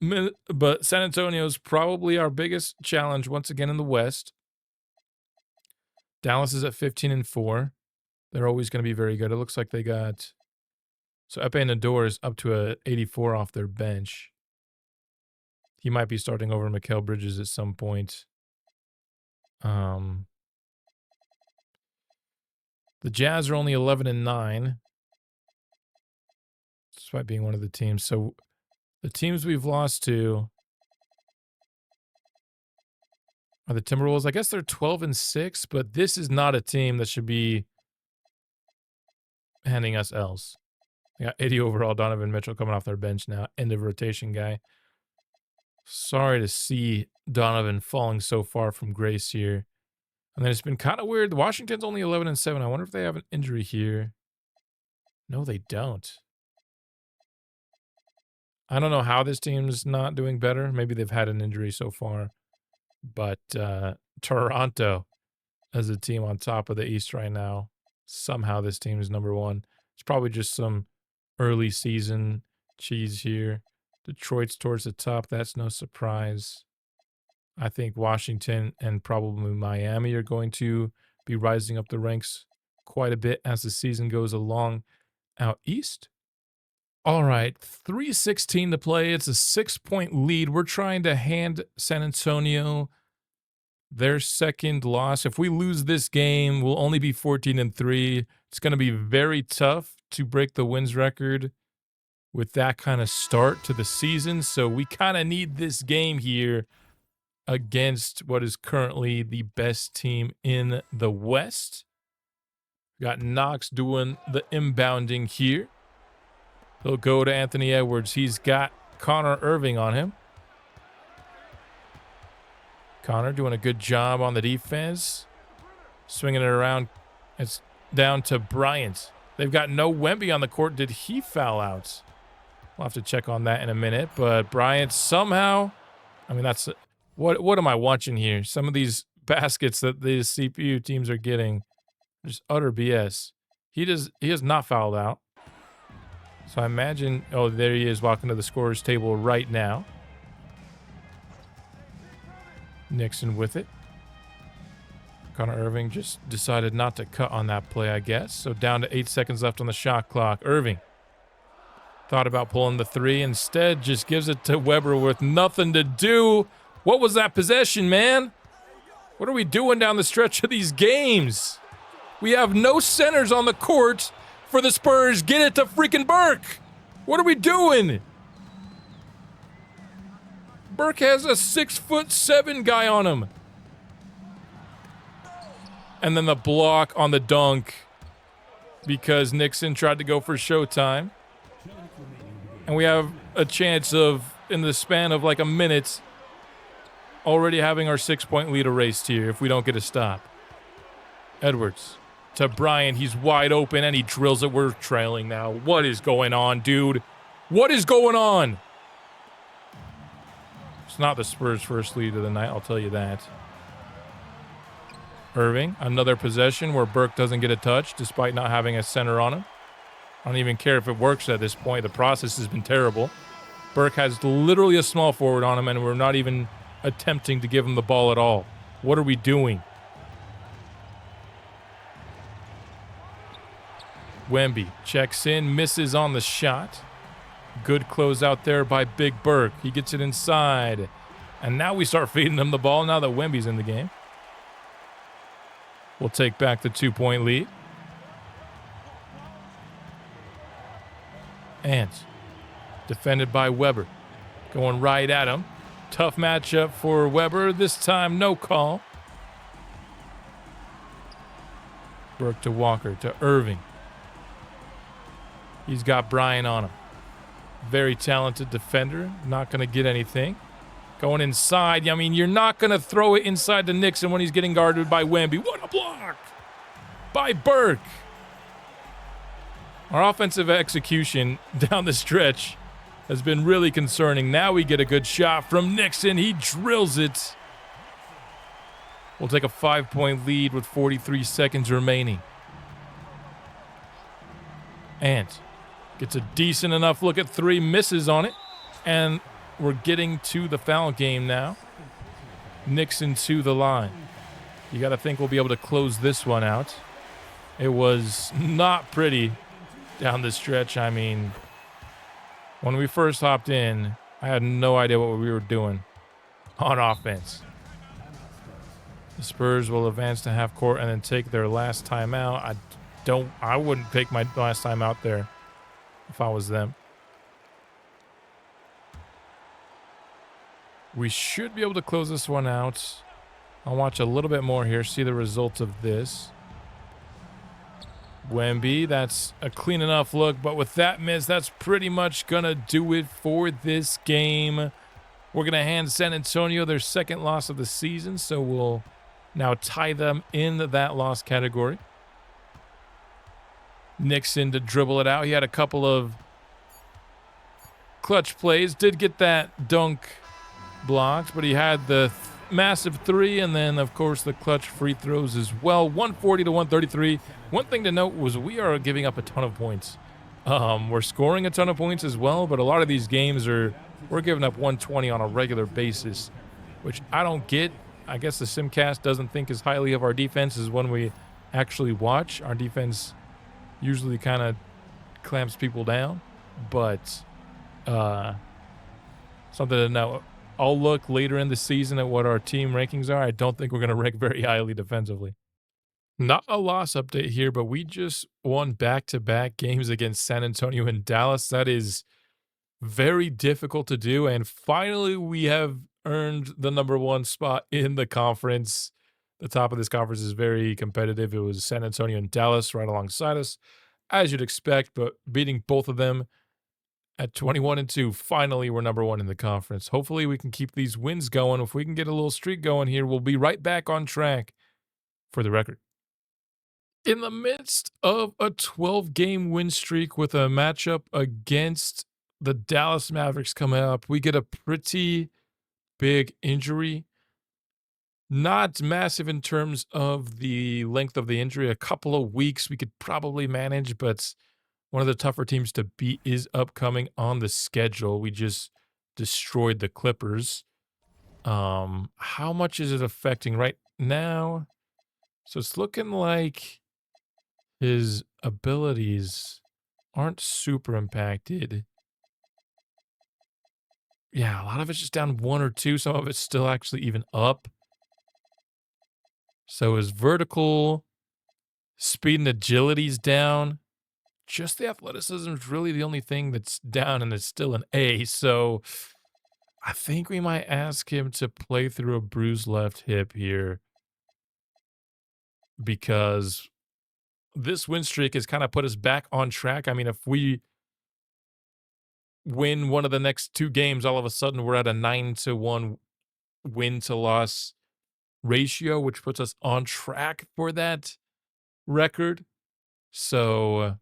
San Antonio's probably our biggest challenge once again in the West. Dallas is at 15-4. They're always going to be very good. It looks like they got, so Epe Nador is up to a 84 off their bench. He might be starting over Mikal Bridges at some point. The Jazz are only 11-9, despite being one of the teams. So the teams we've lost to are the Timberwolves. I guess they're 12-6, but this is not a team that should be handing us L's. We got 80 overall Donovan Mitchell coming off their bench now. End of rotation guy. Sorry to see Donovan falling so far from grace here. And then it's been kind of weird. Washington's only 11-7. I wonder if they have an injury here. No, they don't. I don't know how this team's not doing better. Maybe they've had an injury so far. But Toronto as a team on top of the East right now. Somehow this team is number one. It's probably just some early season cheese here. Detroit's towards the top. That's no surprise. I think Washington and probably Miami are going to be rising up the ranks quite a bit as the season goes along out east. All right, 3:16 to play. It's a 6-point lead. We're trying to hand San Antonio their second loss. If we lose this game, we'll only be 14-3. It's going to be very tough to break the wins record with that kind of start to the season. So we kind of need this game here against what is currently the best team in the West. We got Knox doing the inbounding here. He'll go to Anthony Edwards. He's got Connor Irving on him. Connor doing a good job on the defense. Swinging it around. It's down to Bryant. They've got no Wemby on the court. Did he foul out? We'll have to check on that in a minute. But Bryant somehow, I mean, that's, what am I watching here? Some of these baskets that these CPU teams are getting, just utter BS. He has not fouled out. So I imagine, oh, there he is walking to the scorer's table right now. Nixon with it. Connor Irving just decided not to cut on that play, I guess. So down to 8 seconds left on the shot clock. Irving thought about pulling the three. Instead, just gives it to Weber with nothing to do. What was that possession, man? What are we doing down the stretch of these games? We have no centers on the court for the Spurs. Get it to freaking Burke. What are we doing? Burke has a 6'7" guy on him. And then the block on the dunk because Nixon tried to go for showtime. And we have a chance of, in the span of like a minute, already having our 6-point lead erased here if we don't get a stop. Edwards to Bryant. He's wide open and he drills it. We're trailing now. What is going on, dude? What is going on? It's not the Spurs' first lead of the night, I'll tell you that. Irving, another possession where Burke doesn't get a touch despite not having a center on him. I don't even care if it works at this point. The process has been terrible. Burke has literally a small forward on him, and we're not even attempting to give him the ball at all. What are we doing? Wemby checks in, misses on the shot. Good close out there by Big Burke. He gets it inside. And now we start feeding him the ball now that Wemby's in the game. We'll take back the 2-point lead. Ant, defended by Weber. Going right at him. Tough matchup for Weber. This time, no call. Burke to Walker to Irving. He's got Brian on him. Very talented defender. Not going to get anything. Going inside. I mean, you're not going to throw it inside to Nixon when he's getting guarded by Wemby. What a block by Burke. Our offensive execution down the stretch has been really concerning. Now we get a good shot from Nixon. He drills it. We'll take a 5-point lead with 43 seconds remaining. Ant gets a decent enough look at three, misses on it, and we're getting to the foul game now. Nixon to the line. You got to think we'll be able to close this one out. It was not pretty down the stretch. I mean, when we first hopped in, I had no idea what we were doing on offense. The Spurs will advance to half court and then take their last timeout. I wouldn't take my last timeout there if I was them. We should be able to close this one out. I'll watch a little bit more here, see the results of this. Wemby, that's a clean enough look, but with that miss, that's pretty much going to do it for this game. We're going to hand San Antonio their second loss of the season, so we'll now tie them in that loss category. Nixon to dribble it out. He had a couple of clutch plays. Did get that dunk blocked, but he had the massive three, and then, of course, the clutch free throws as well. 140 to 133. One thing to note was we are giving up a ton of points. We're scoring a ton of points as well, but a lot of these games we're giving up 120 on a regular basis, which I don't get. I guess the Simcast doesn't think as highly of our defense as when we actually watch. Our defense usually kind of clamps people down, but something to note. I'll look later in the season at what our team rankings are. I don't think we're going to rank very highly defensively. Not a loss update here, but we just won back-to-back games against San Antonio and Dallas. That is very difficult to do, and finally we have earned the number one spot in the conference. The top of this conference is very competitive. It was San Antonio and Dallas right alongside us, as you'd expect, but beating both of them at 21-2, finally we're number one in the conference. Hopefully we can keep these wins going. If we can get a little streak going here, we'll be right back on track for the record. In the midst of a 12-game win streak with a matchup against the Dallas Mavericks coming up, we get a pretty big injury. Not massive in terms of the length of the injury. A couple of weeks we could probably manage, but one of the tougher teams to beat is upcoming on the schedule. We just destroyed the Clippers. How much is it affecting right now? So it's looking like his abilities aren't super impacted. Yeah, a lot of it's just down 1 or 2. Some of it's still actually even up. So his vertical speed and agility's down. Just the athleticism is really the only thing that's down, and it's still an A. So I think we might ask him to play through a bruised left hip here, because this win streak has kind of put us back on track. I mean, if we win one of the next 2 games, all of a sudden we're at a 9-1 win to loss ratio, which puts us on track for that record. So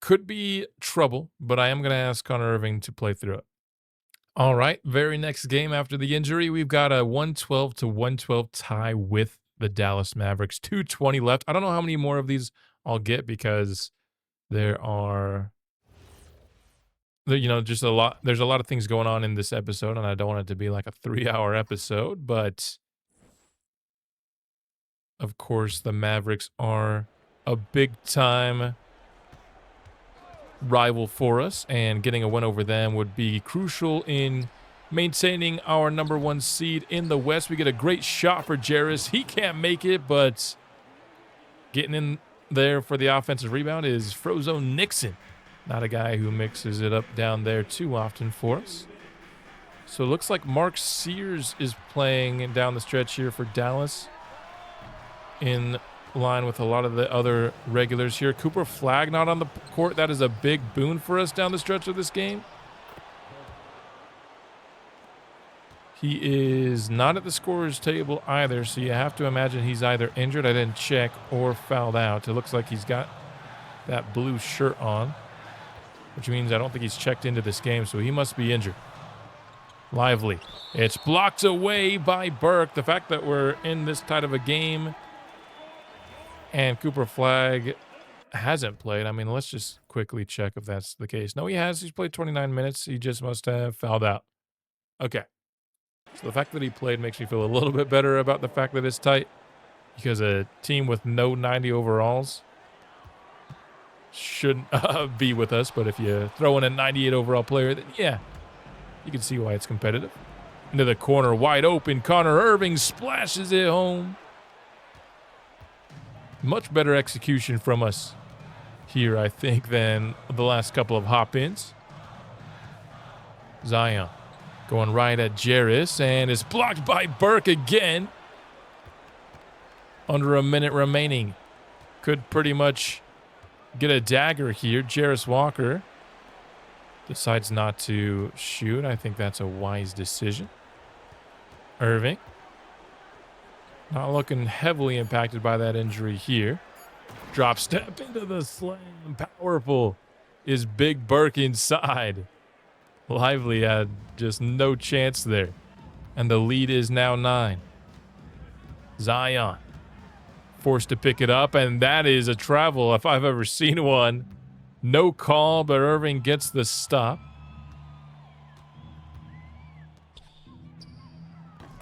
could be trouble, but I am going to ask Connor Irving to play through it. All right, very next game after the injury, we've got a 112-112 tie with the Dallas Mavericks. 2:20 left. I don't know how many more of these I'll get, because there are, just a lot. There's a lot of things going on in this episode, and I don't want it to be like a 3-hour episode, but of course the Mavericks are a big time rival for us, and getting a win over them would be crucial in maintaining our number 1 seed in the West. We get a great shot for Jarris. He can't make it, but getting in there for the offensive rebound is Frozone Nixon. Not a guy who mixes it up down there too often for us. So it looks like Mark Sears is playing down the stretch here for Dallas in line with a lot of the other regulars here. Cooper Flagg not on the court. That is a big boon for us down the stretch of this game. He is not at the scorer's table either, so you have to imagine he's either injured, I didn't check, or fouled out. It looks like he's got that blue shirt on, which means I don't think he's checked into this game, so he must be injured. Lively. It's blocked away by Burke. The fact that we're in this tight of a game and Cooper Flagg hasn't played. I mean, let's just quickly check if that's the case. No, he has. He's played 29 minutes. He just must have fouled out. Okay. So the fact that he played makes me feel a little bit better about the fact that it's tight, because a team with no 90 overalls shouldn't be with us. But if you throw in a 98 overall player, then yeah, you can see why it's competitive. Into the corner, wide open. Connor Irving splashes it home. Much better execution from us here, I think, than the last couple of hop-ins. Zion going right at Jarris, and is blocked by Burke again. Under a minute remaining. Could pretty much get a dagger here. Jarris Walker decides not to shoot. I think that's a wise decision. Irving. Not looking heavily impacted by that injury here. Drop step into the slam. Powerful is Big Burke inside. Lively had just no chance there. And the lead is now 9. Zion forced to pick it up, and that is a travel if I've ever seen one. No call, but Irving gets the stop.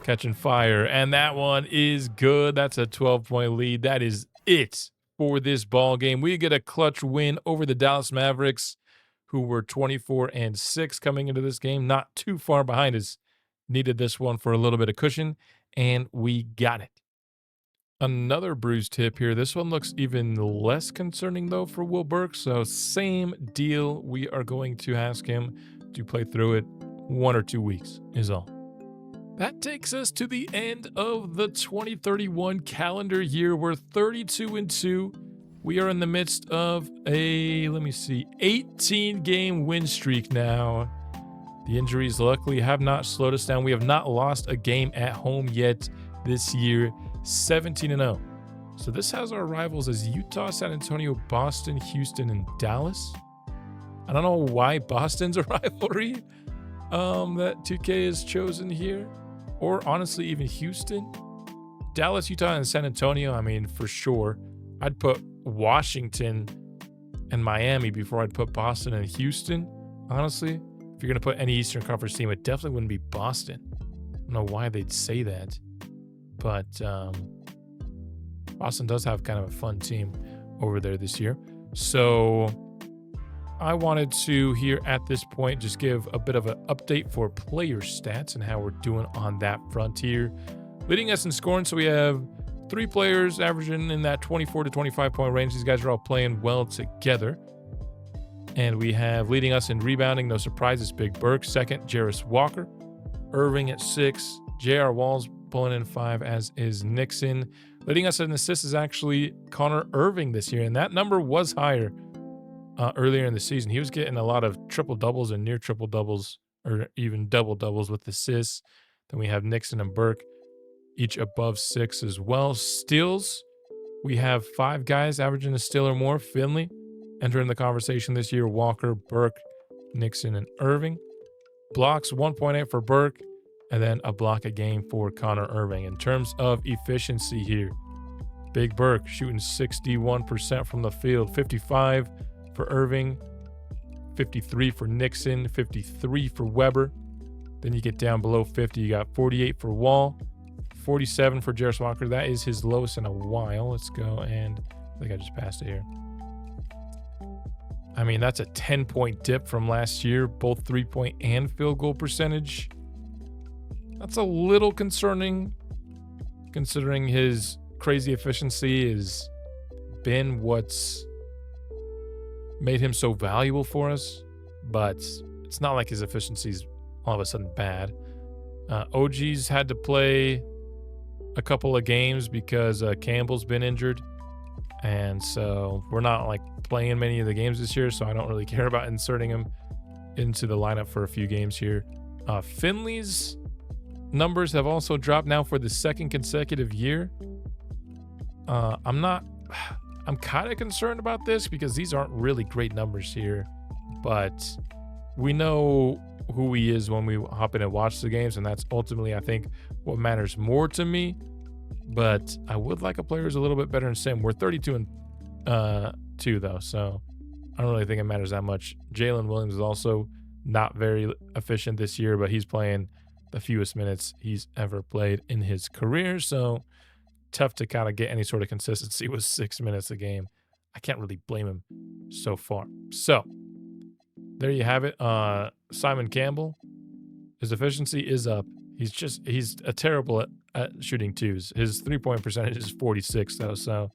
Catching fire, and that one is good. That's a 12-point lead. That is it for this ball game. We get a clutch win over the Dallas Mavericks, who were 24-6 coming into this game. Not too far behind us. Needed this one for a little bit of cushion, and we got it. Another bruised hip here. This one looks even less concerning, though, for Will Burke. So same deal. We are going to ask him to play through it 1 or 2 weeks is all. That takes us to the end of the 2031 calendar year. We're 32-2. We are in the midst of a, 18-game win streak now. The injuries luckily have not slowed us down. We have not lost a game at home yet this year. 17-0. So this has our rivals as Utah, San Antonio, Boston, Houston, and Dallas. I don't know why Boston's a rivalry that 2K has chosen here. Or honestly, even Houston. Dallas, Utah, and San Antonio, I mean, for sure. I'd put Washington and Miami before I'd put Boston and Houston. Honestly, if you're going to put any Eastern Conference team, it definitely wouldn't be Boston. I don't know why they'd say that. But Boston does have kind of a fun team over there this year. So I wanted to, here at this point, just give a bit of an update for player stats and how we're doing on that front here. Leading us in scoring, so we have 3 players averaging in that 24 to 25 point range. These guys are all playing well together. And we have leading us in rebounding, no surprises, Big Burke. Second, Jarris Walker. Irving at 6. J.R. Walls pulling in 5, as is Nixon. Leading us in assists is actually Connor Irving this year, and that number was higher earlier in the season. He was getting a lot of triple-doubles and near triple-doubles, or even double-doubles with assists. Then we have Nixon and Burke, each above 6 as well. Steals, we have 5 guys averaging a steal or more. Finley entering the conversation this year. Walker, Burke, Nixon, and Irving. Blocks, 1.8 for Burke, and then a block a game for Connor Irving. In terms of efficiency here, Big Burke shooting 61% from the field, 55 for Irving, 53 for Nixon, 53 for Weber. Then you get down below 50, you got 48 for Wall, 47 for Jarris Walker. That is his lowest in a while. Let's go, and I think I just passed it here. I mean, that's a 10-point dip from last year, both 3-point and field goal percentage. That's a little concerning, considering his crazy efficiency has been what's made him so valuable for us. But it's not like his efficiency is all of a sudden bad. OG's had to play a couple of games because Campbell's been injured. And so we're not like playing many of the games this year, so I don't really care about inserting him into the lineup for a few games here. Finley's numbers have also dropped now for the second consecutive year. I'm kind of concerned about this because these aren't really great numbers here, but we know who he is when we hop in and watch the games, and that's ultimately, I think, what matters more to me. But I would like a player who's a little bit better than Sim. We're 32-2 though, so I don't really think it matters that much. Jalen Williams is also not very efficient this year, but he's playing the fewest minutes he's ever played in his career, so tough to kind of get any sort of consistency with 6 minutes a game. I can't really blame him so far. So there you have it. Simon Campbell, his efficiency is up. He's a terrible at shooting twos. His 3-point percentage is 46 though, so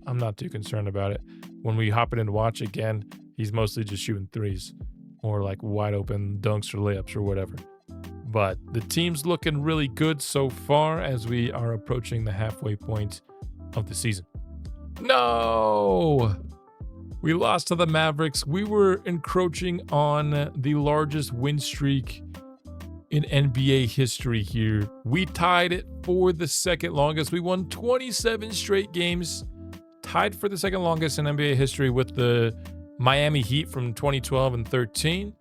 I'm not too concerned about it. When we hop in and watch again, he's mostly just shooting threes or like wide open dunks or layups or whatever. But the team's looking really good so far as we are approaching the halfway point of the season. No! We lost to the Mavericks. We were encroaching on the largest win streak in NBA history here. We tied it for the second longest. We won 27 straight games, tied for the second longest in NBA history with the Miami Heat from 2012 and 13.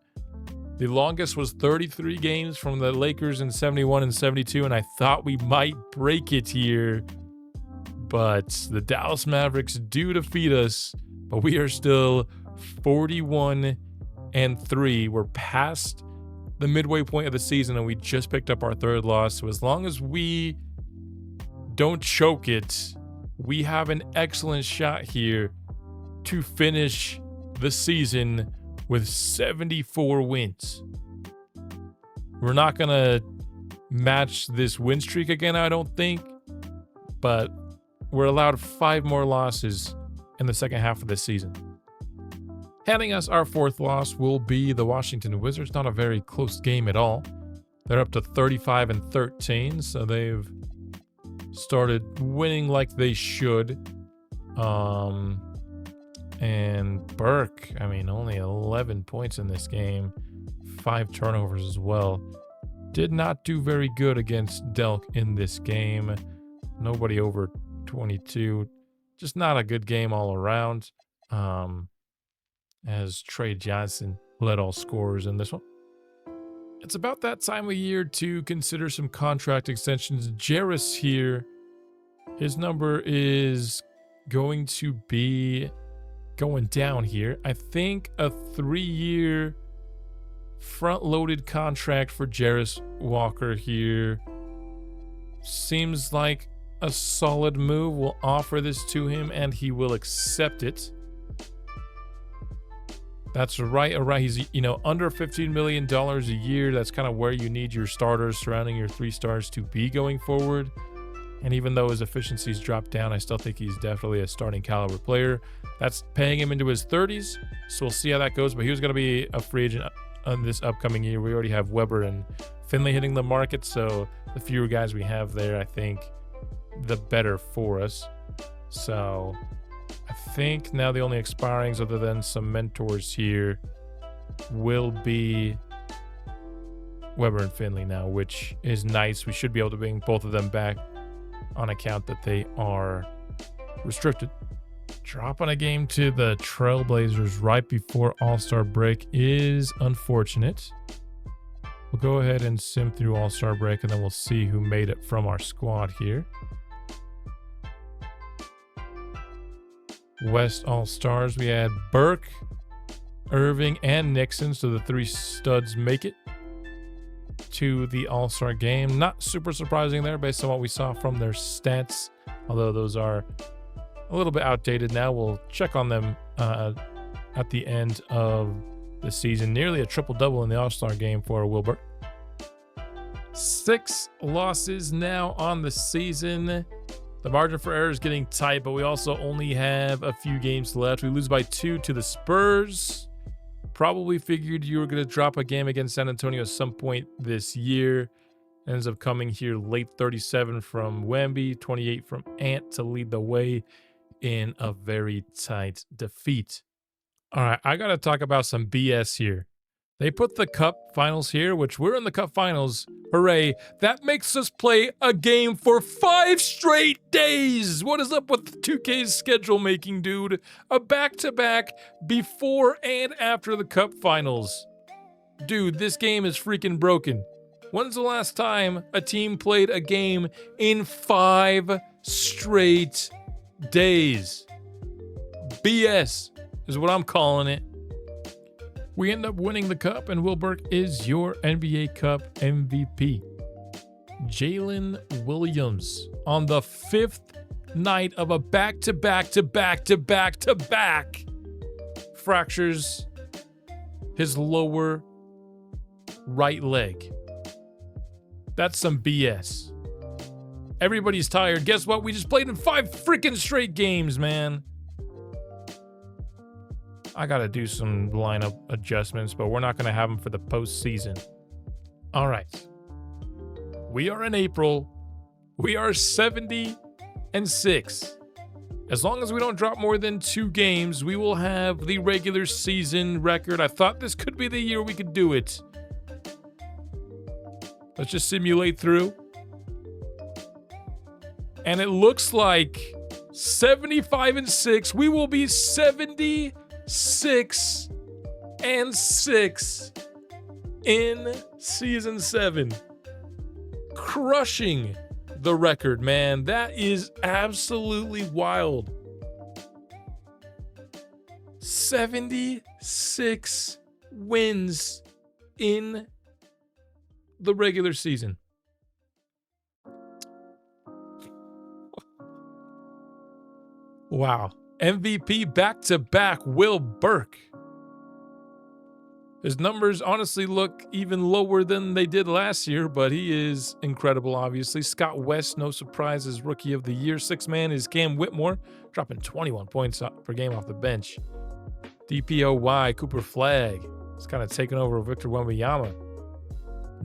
The longest was 33 games from the Lakers in 71 and 72, and I thought we might break it here. But the Dallas Mavericks do defeat us, but we are still 41-3. We're past the midway point of the season, and we just picked up our third loss. So as long as we don't choke it, we have an excellent shot here to finish the season with 74 wins. We're not going to match this win streak again, I don't think, but we're allowed 5 more losses in the second half of this season. Handing us our fourth loss will be the Washington Wizards. Not a very close game at all. They're up to 35-13, so they've started winning like they should. And Burke, I mean, only 11 points in this game, 5 turnovers as well. Did not do very good against Delk in this game. Nobody over 22. Just not a good game all around. As Trey Johnson led all scorers in this one. It's about that time of year to consider some contract extensions. Jarris here, his number is going to be going down here. I think a 3-year front-loaded contract for Jarris Walker here seems like a solid move. We'll offer this to him and he will accept it. That's right. All right. He's, under $15 million a year. That's kind of where you need your starters surrounding your 3 stars to be going forward. And even though his efficiency's dropped down, I still think he's definitely a starting caliber player. That's paying him into his 30s. So we'll see how that goes. But he was going to be a free agent on this upcoming year. We already have Weber and Finley hitting the market. So the fewer guys we have there, I think the better for us. So I think now the only expirings other than some mentors here will be Weber and Finley now, which is nice. We should be able to bring both of them back on account that they are restricted. Dropping a game to the Trailblazers right before All-Star break is unfortunate. We'll go ahead and sim through All-Star break and then we'll see who made it from our squad here. West All-Stars, we had Burke, Irving, and Nixon, so the 3 studs make it to the All-Star game. Not super surprising there based on what we saw from their stats, although those are a little bit outdated now. We'll check on them at the end of the season. Nearly a triple-double in the All-Star game for Wilbur. 6 losses now on the season. The margin for error is getting tight, but we also only have a few games left. We lose by 2 to the Spurs. Probably figured you were going to drop a game against San Antonio at some point this year. Ends up coming here late 37 from Wemby, 28 from Ant to lead the way in a very tight defeat. All right, I got to talk about some BS here. They put the Cup Finals here, which we're in the Cup Finals. Hooray. That makes us play a game for 5 straight days. What is up with 2K's schedule making, dude? A back-to-back before and after the Cup Finals. Dude, this game is freaking broken. When's the last time a team played a game in 5 straight days? BS is what I'm calling it. We end up winning the cup, and Will Burke is your NBA Cup MVP. Jalen Williams on the 5th night of a back-to-back-to-back-to-back-to-back fractures his lower right leg. That's some BS. Everybody's tired. Guess what? We just played in 5 freaking straight games, man. I got to do some lineup adjustments, but we're not going to have them for the postseason. All right. We are in April. We are 70-6. As long as we don't drop more than 2 games, we will have the regular season record. I thought this could be the year we could do it. Let's just simulate through. And it looks like 75-6. We will be 76-6 in season 7. Crushing the record, man. That is absolutely wild. 76 wins in the regular season. Wow. MVP back-to-back Will Burke. His numbers honestly look even lower than they did last year, but he is incredible, obviously. Scott West, no surprise, is Rookie of the Year. 6th man is Cam Whitmore, dropping 21 points per game off the bench. DPOY, Cooper Flagg, is kind of taking over Victor Wembanyama.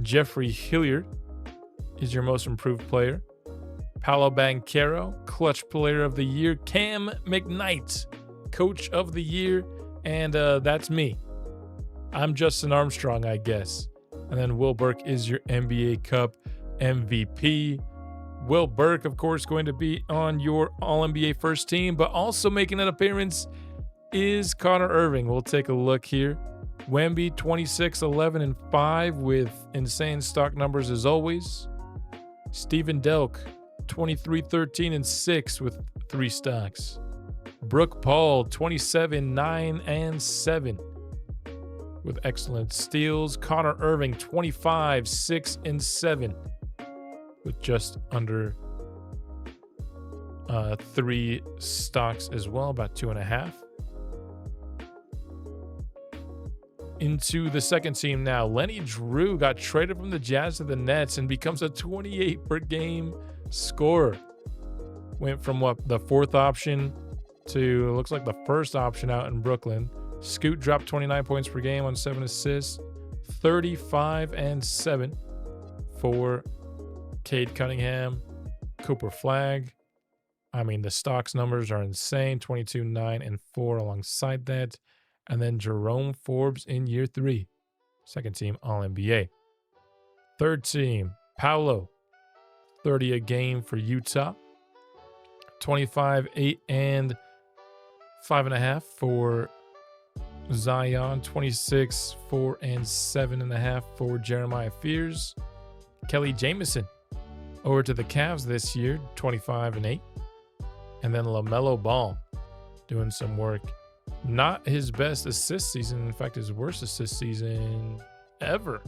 Jeffrey Hilliard is your most improved player. Paolo Banchero, Clutch Player of the Year. Cam McKnight, Coach of the Year. And that's me. I'm Justin Armstrong, I guess. And then Will Burke is your NBA Cup MVP. Will Burke, of course, going to be on your All-NBA first team, but also making an appearance is Connor Irving. We'll take a look here. Wemby, 26, 11, and 5 with insane stock numbers as always. Steven Delk, 23, 13, and 6 with 3 stocks. Brooke Paul, 27, 9, and 7 with excellent steals. Connor Irving, 25, 6, and 7 with just under 3 stocks as well, about 2.5. Into the second team now. Lenny Drew got traded from the Jazz to the Nets and becomes a 28 per game scorer. Went from the 4th option to looks like the 1st option out in Brooklyn. Scoot dropped 29 points per game on 7 assists. 35 and 7 for Cade Cunningham. Cooper Flagg. I mean, the stocks numbers are insane. 22, 9, and 4 alongside that. And then Jerome Forbes in year 3. Second team All-NBA. Third team, Paolo. 30 a game for Utah. 25, 8, and 5.5 for Zion. 26, 4, and 7.5 for Jeremiah Fears. Kelly Jamison over to the Cavs this year. 25 and 8. And then LaMelo Ball doing some work. Not his best assist season. In fact, his worst assist season ever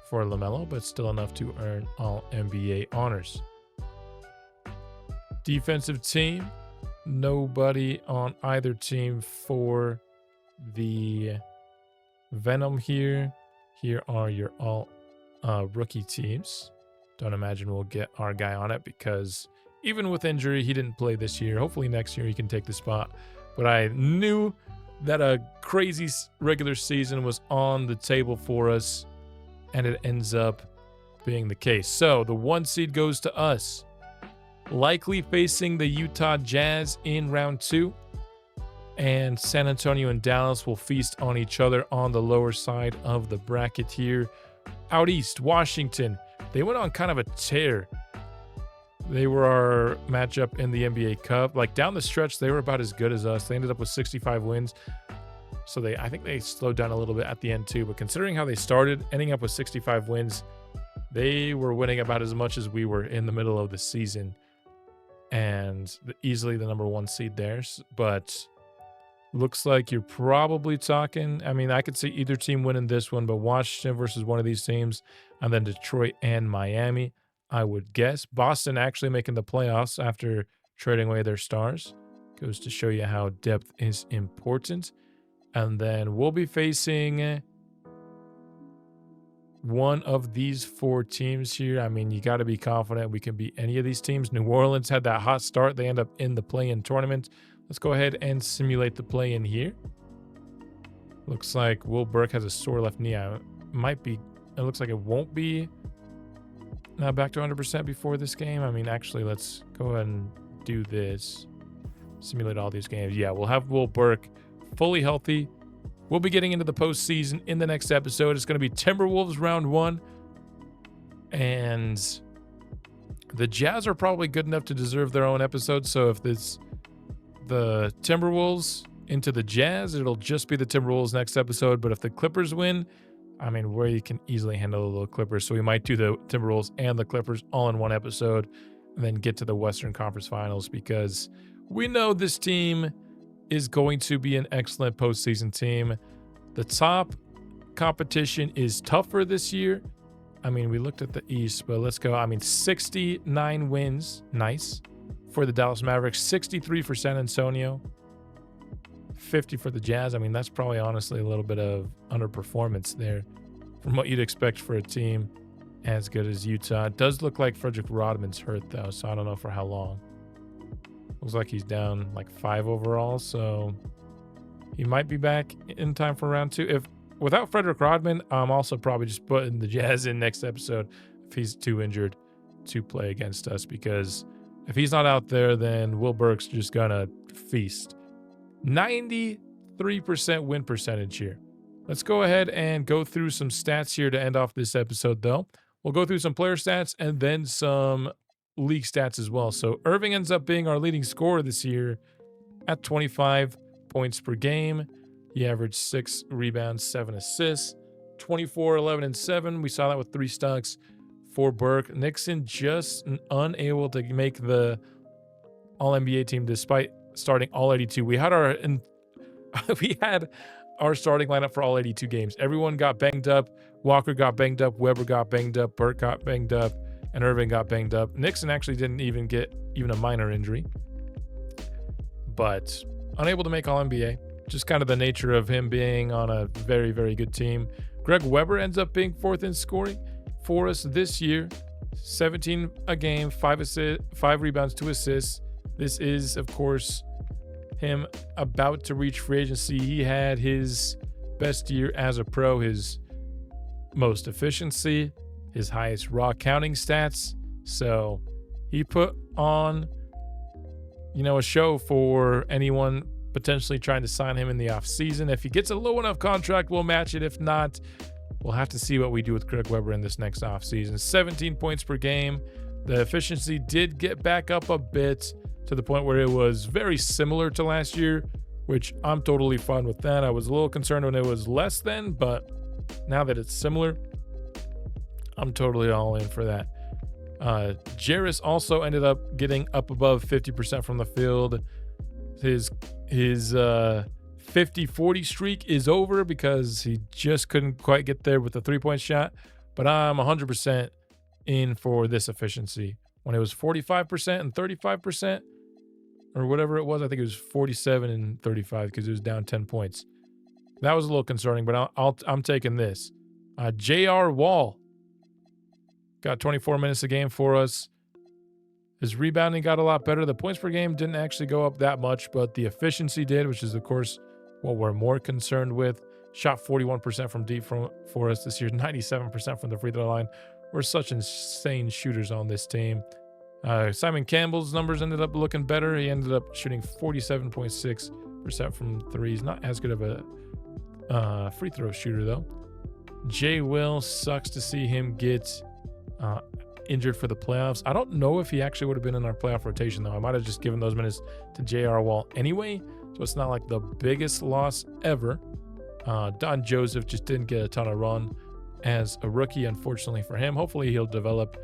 for LaMelo, but still enough to earn All-NBA honors. Defensive team, nobody on either team for the Venom here. Here are your all rookie teams. Don't imagine we'll get our guy on it because even with injury, he didn't play this year. Hopefully next year he can take the spot. But I knew that a crazy regular season was on the table for us, and it ends up being the case. So the 1 seed goes to us. likely facing the Utah Jazz in round 2. And San Antonio and Dallas will feast on each other on the lower side of the bracket here. Out east, Washington. They went on kind of a tear. They were our matchup in the NBA Cup. Like down the stretch, they were about as good as us. They ended up with 65 wins. So I think they slowed down a little bit at the end too. But considering how they started, ending up with 65 wins, they were winning about as much as we were in the middle of the season. And easily the number 1 seed there. But looks like you're probably talking, I mean, I could see either team winning this one, but Washington versus one of these teams, and then Detroit and Miami, I would guess. Boston actually making the playoffs after trading away their stars. Goes to show you how depth is important. And then we'll be facing one of these 4 teams here. I mean, you got to be confident we can beat any of these teams. New Orleans had that hot start. They end up in the play-in tournament. Let's go ahead and simulate the play-in here. Looks like Will Burke has a sore left knee. It looks like it won't be back to 100% before this game. I mean, actually, let's go ahead and do this. Simulate all these games. Yeah, we'll have Will Burke fully healthy. We'll be getting into the postseason in the next episode. It's going to be Timberwolves round 1. And the Jazz are probably good enough to deserve their own episode. So if the Timberwolves into the Jazz, it'll just be the Timberwolves next episode. But if the Clippers win, I mean, we can easily handle the little Clippers. So we might do the Timberwolves and the Clippers all in one episode and then get to the Western Conference Finals, because we know this team is going to be an excellent postseason team. The top competition is tougher this year. I mean, we looked at the East, but let's go. I mean, 69 wins. Nice. For the Dallas Mavericks, 63 for San Antonio, 50 for the Jazz. I mean, that's probably honestly a little bit of underperformance there from what you'd expect for a team as good as Utah. It does look like Frederick Rodman's hurt, though, so I don't know for how long. Looks like he's down like 5 overall, so he might be back in time for round 2. If without Frederick Rodman, I'm also probably just putting the Jazz in next episode if he's too injured to play against us, because if he's not out there, then Will Burke's just gonna feast. 93% win percentage here. Let's go ahead and go through some stats here to end off this episode, though. We'll go through some player stats and then some league stats as well. So Irving ends up being our leading scorer this year at 25 points per game. He averaged 6 rebounds, 7 assists, 24, 11, and 7. We saw that with 3 stocks for Burke. Nixon just unable to make the All-NBA team despite starting all 82. We had our starting lineup for all 82 games. Everyone got banged up. Walker got banged up. Weber got banged up. Burke got banged up. And Irving got banged up. Nixon actually didn't even get a minor injury. But unable to make All-NBA. Just kind of the nature of him being on a very, very good team. Greg Weber ends up being 4th in scoring for us this year. 17 a game, 5 rebounds, 2 assists. This is, of course, him about to reach free agency. He had his best year as a pro, his most efficiency, his highest raw counting stats. So he put on, a show for anyone potentially trying to sign him in the offseason. If he gets a low enough contract, we'll match it. If not, we'll have to see what we do with Greg Weber in this next offseason. 17 points per game. The efficiency did get back up a bit to the point where it was very similar to last year, which I'm totally fine with that. I was a little concerned when it was less than, but now that it's similar, I'm totally all in for that. Jarris also ended up getting up above 50% from the field. His 50-40 streak is over because he just couldn't quite get there with the 3-point shot. But I'm 100% in for this efficiency. When it was 45% and 35%, or whatever it was, I think it was 47 and 35 because it was down 10 points. That was a little concerning, but I'm taking this. J.R. Wall got 24 minutes a game for us. His rebounding got a lot better. The points per game didn't actually go up that much, but the efficiency did, which is, of course, what we're more concerned with. Shot 41% from deep for us this year, 97% from the free throw line. We're such insane shooters on this team. Simon Campbell's numbers ended up looking better. He ended up shooting 47.6% from threes. Not as good of a free throw shooter, though. Jay Will, sucks to see him get injured for the playoffs. I don't know if he actually would have been in our playoff rotation, though. I might have just given those minutes to J.R. Wall anyway, so it's not like the biggest loss ever. Don Joseph just didn't get a ton of run as a rookie, unfortunately for him. Hopefully he'll develop.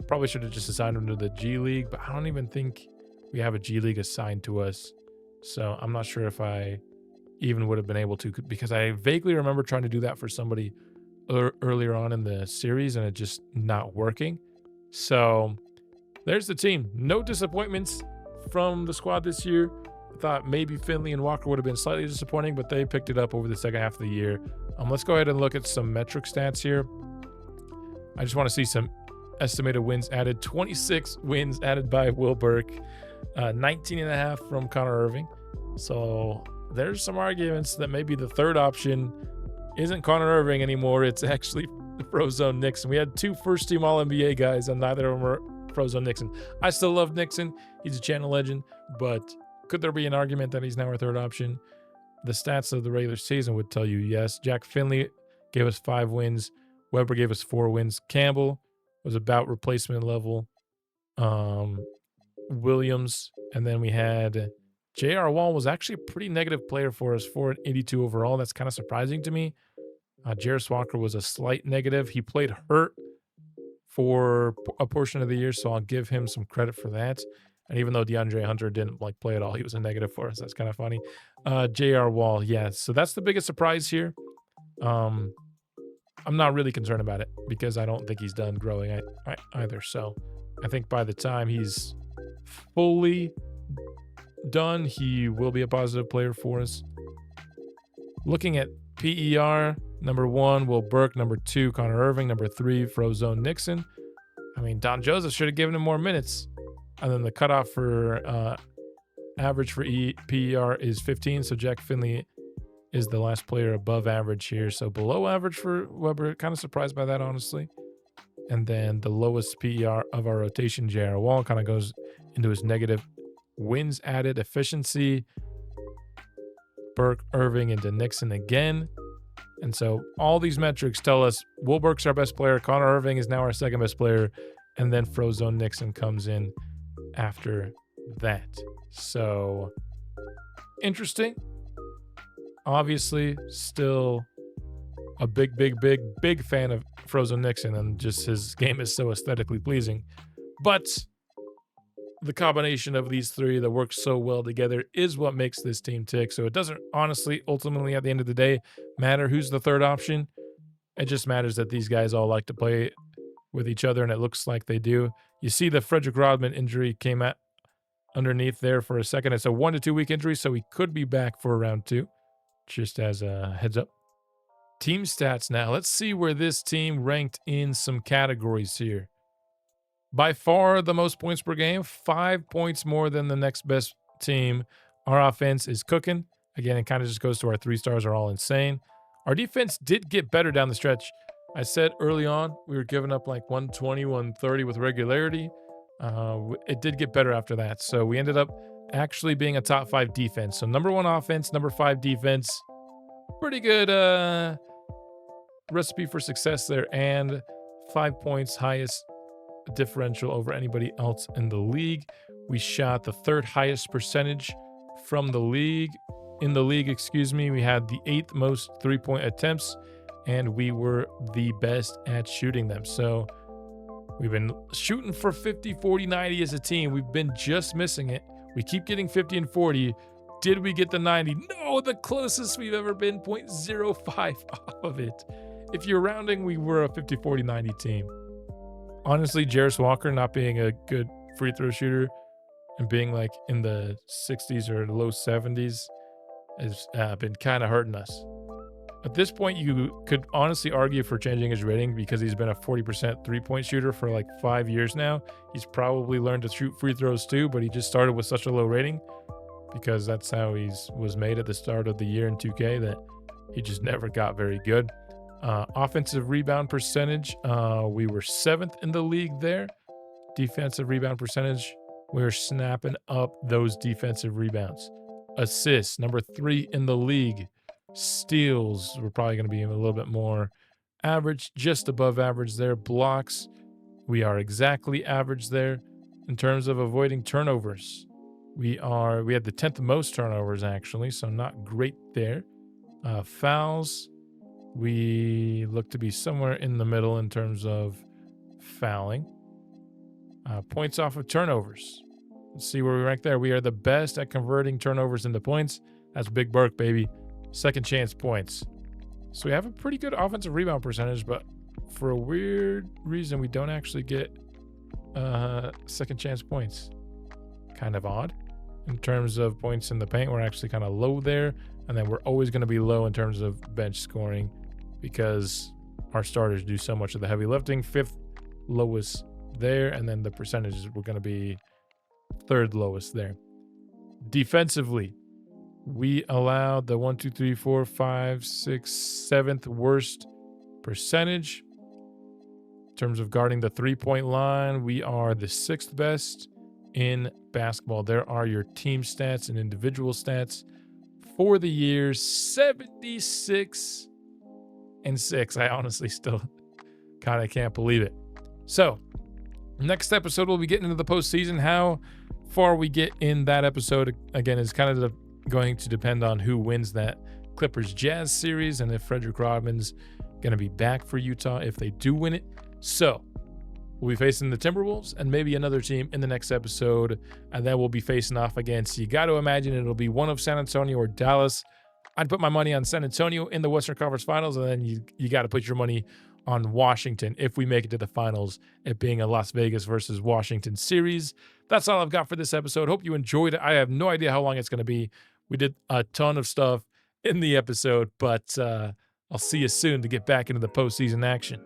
Probably should have just assigned him to the G League, but I don't even think we have a G League assigned to us. So I'm not sure if I even would have been able to, because I vaguely remember trying to do that for somebody earlier on in the series and it just not working. So there's the team. No disappointments from the squad this year. I thought maybe Finley and Walker would have been slightly disappointing, but they picked it up over the second half of the year. Let's go ahead and look at some metric stats here. I just want to see some estimated wins added. 26 wins added by Will Burke, 19.5 from Connor Irving. So there's some arguments that maybe the third option isn't Connor Irving anymore. It's actually Frozone Nixon. We had 2 first-team All-NBA guys, and neither of them were Frozone Nixon. I still love Nixon. He's a channel legend, but could there be an argument that he's now our third option? The stats of the regular season would tell you yes. Jack Finley gave us 5 wins. Weber gave us 4 wins. Campbell was about replacement level. Williams, and then we had J.R. Wall was actually a pretty negative player for us, 482 overall. That's kind of surprising to me. Jarris Walker was a slight negative. He played hurt for a portion of the year, so I'll give him some credit for that. And even though DeAndre Hunter didn't play at all, he was a negative for us. That's kind of funny. J.R. Wall, yeah. So that's the biggest surprise here. I'm not really concerned about it because I don't think he's done growing either. So I think by the time he's fully done, he will be a positive player for us. Looking at PER, number 1, Will Burke. Number 2, Connor Irving. Number 3, Frozone Nixon. I mean, Don Joseph should have given him more minutes. And then the cutoff for average for PER is 15. So Jack Finley is the last player above average here. So below average for Weber. Kind of surprised by that, honestly. And then the lowest PER of our rotation, J.R. Wall, kind of goes into his negative. Wins added, efficiency, Burke, Irving, into Nixon again. And so all these metrics tell us Will Burke's our best player. Connor Irving is now our second best player. And then Frozone Nixon comes in after that. So interesting. Obviously, still a big fan of Frozone Nixon, and just his game is so aesthetically pleasing. But the combination of these three that work so well together is what makes this team tick. So it doesn't honestly, ultimately, at the end of the day, matter who's the third option. It just matters that these guys all like to play with each other, and it looks like they do. You see the Frederick Rodman injury came out underneath there for a second. It's a 1 to 2 week injury, so he could be back for round 2, just as a heads up. Team stats now. Let's see where this team ranked in some categories here. By far the most points per game, 5 points more than the next best team. Our offense is cooking. Again, it kind of just goes to our 3 stars are all insane. Our defense did get better down the stretch. I said early on we were giving up 120, 130 with regularity. It did get better after that. So we ended up actually being a top 5 defense. So number 1 offense, number 5 defense. Pretty good recipe for success there. And 5 points, highest differential over anybody else in the league. We shot the 3rd highest percentage from the league. In the league, we had the 8th most 3-point attempts, and we were the best at shooting them. So we've been shooting for 50, 40, 90 as a team. We've been just missing it. We keep getting 50 and 40. Did we get the 90? No, the closest we've ever been, 0.05 off of it. If you're rounding, we were a 50, 40, 90 team. Honestly, Jarris Walker not being a good free throw shooter and being in the 60s or low 70s has been kind of hurting us. At this point, you could honestly argue for changing his rating because he's been a 40% 3-point shooter for 5 years now. He's probably learned to shoot free throws too, but he just started with such a low rating because that's how he was made at the start of the year in 2K, that he just never got very good. Offensive rebound percentage, we were 7th in the league there. Defensive rebound percentage, we're snapping up those defensive rebounds. Assists, number 3 in the league. Steals, we're probably going to be a little bit more average, just above average there. Blocks, we are exactly average there. In terms of avoiding turnovers, we had the 10th most turnovers actually, so not great there. Fouls, we look to be somewhere in the middle in terms of fouling. Points off of turnovers. Let's see where we rank there. We are the best at converting turnovers into points. That's Big Burke, baby. Second chance points. So we have a pretty good offensive rebound percentage, but for a weird reason, we don't actually get second chance points. Kind of odd. In terms of points in the paint, we're actually kind of low there. And then we're always going to be low in terms of bench scoring because our starters do so much of the heavy lifting. 5th lowest there, and then the percentages were going to be 3rd lowest there. Defensively, we allowed the 1, 2, 3, 4, 5, 6, 7th worst percentage. In terms of guarding the 3-point line, we are the 6th best in basketball. There are your team stats and individual stats for the year. 76-6. I honestly still kind of can't believe it. So next episode, we'll be getting into the postseason. How far we get in that episode, again, is kind of going to depend on who wins that Clippers-Jazz series and if Frederick Rodman's going to be back for Utah if they do win it. So we'll be facing the Timberwolves and maybe another team in the next episode, and then we'll be facing off against, you got to imagine it'll be one of San Antonio or Dallas. I'd put my money on San Antonio in the Western Conference Finals, and then you got to put your money on Washington if we make it to the finals, it being a Las Vegas versus Washington series. That's all I've got for this episode. Hope you enjoyed it. I have no idea how long it's going to be. We did a ton of stuff in the episode, but I'll see you soon to get back into the postseason action.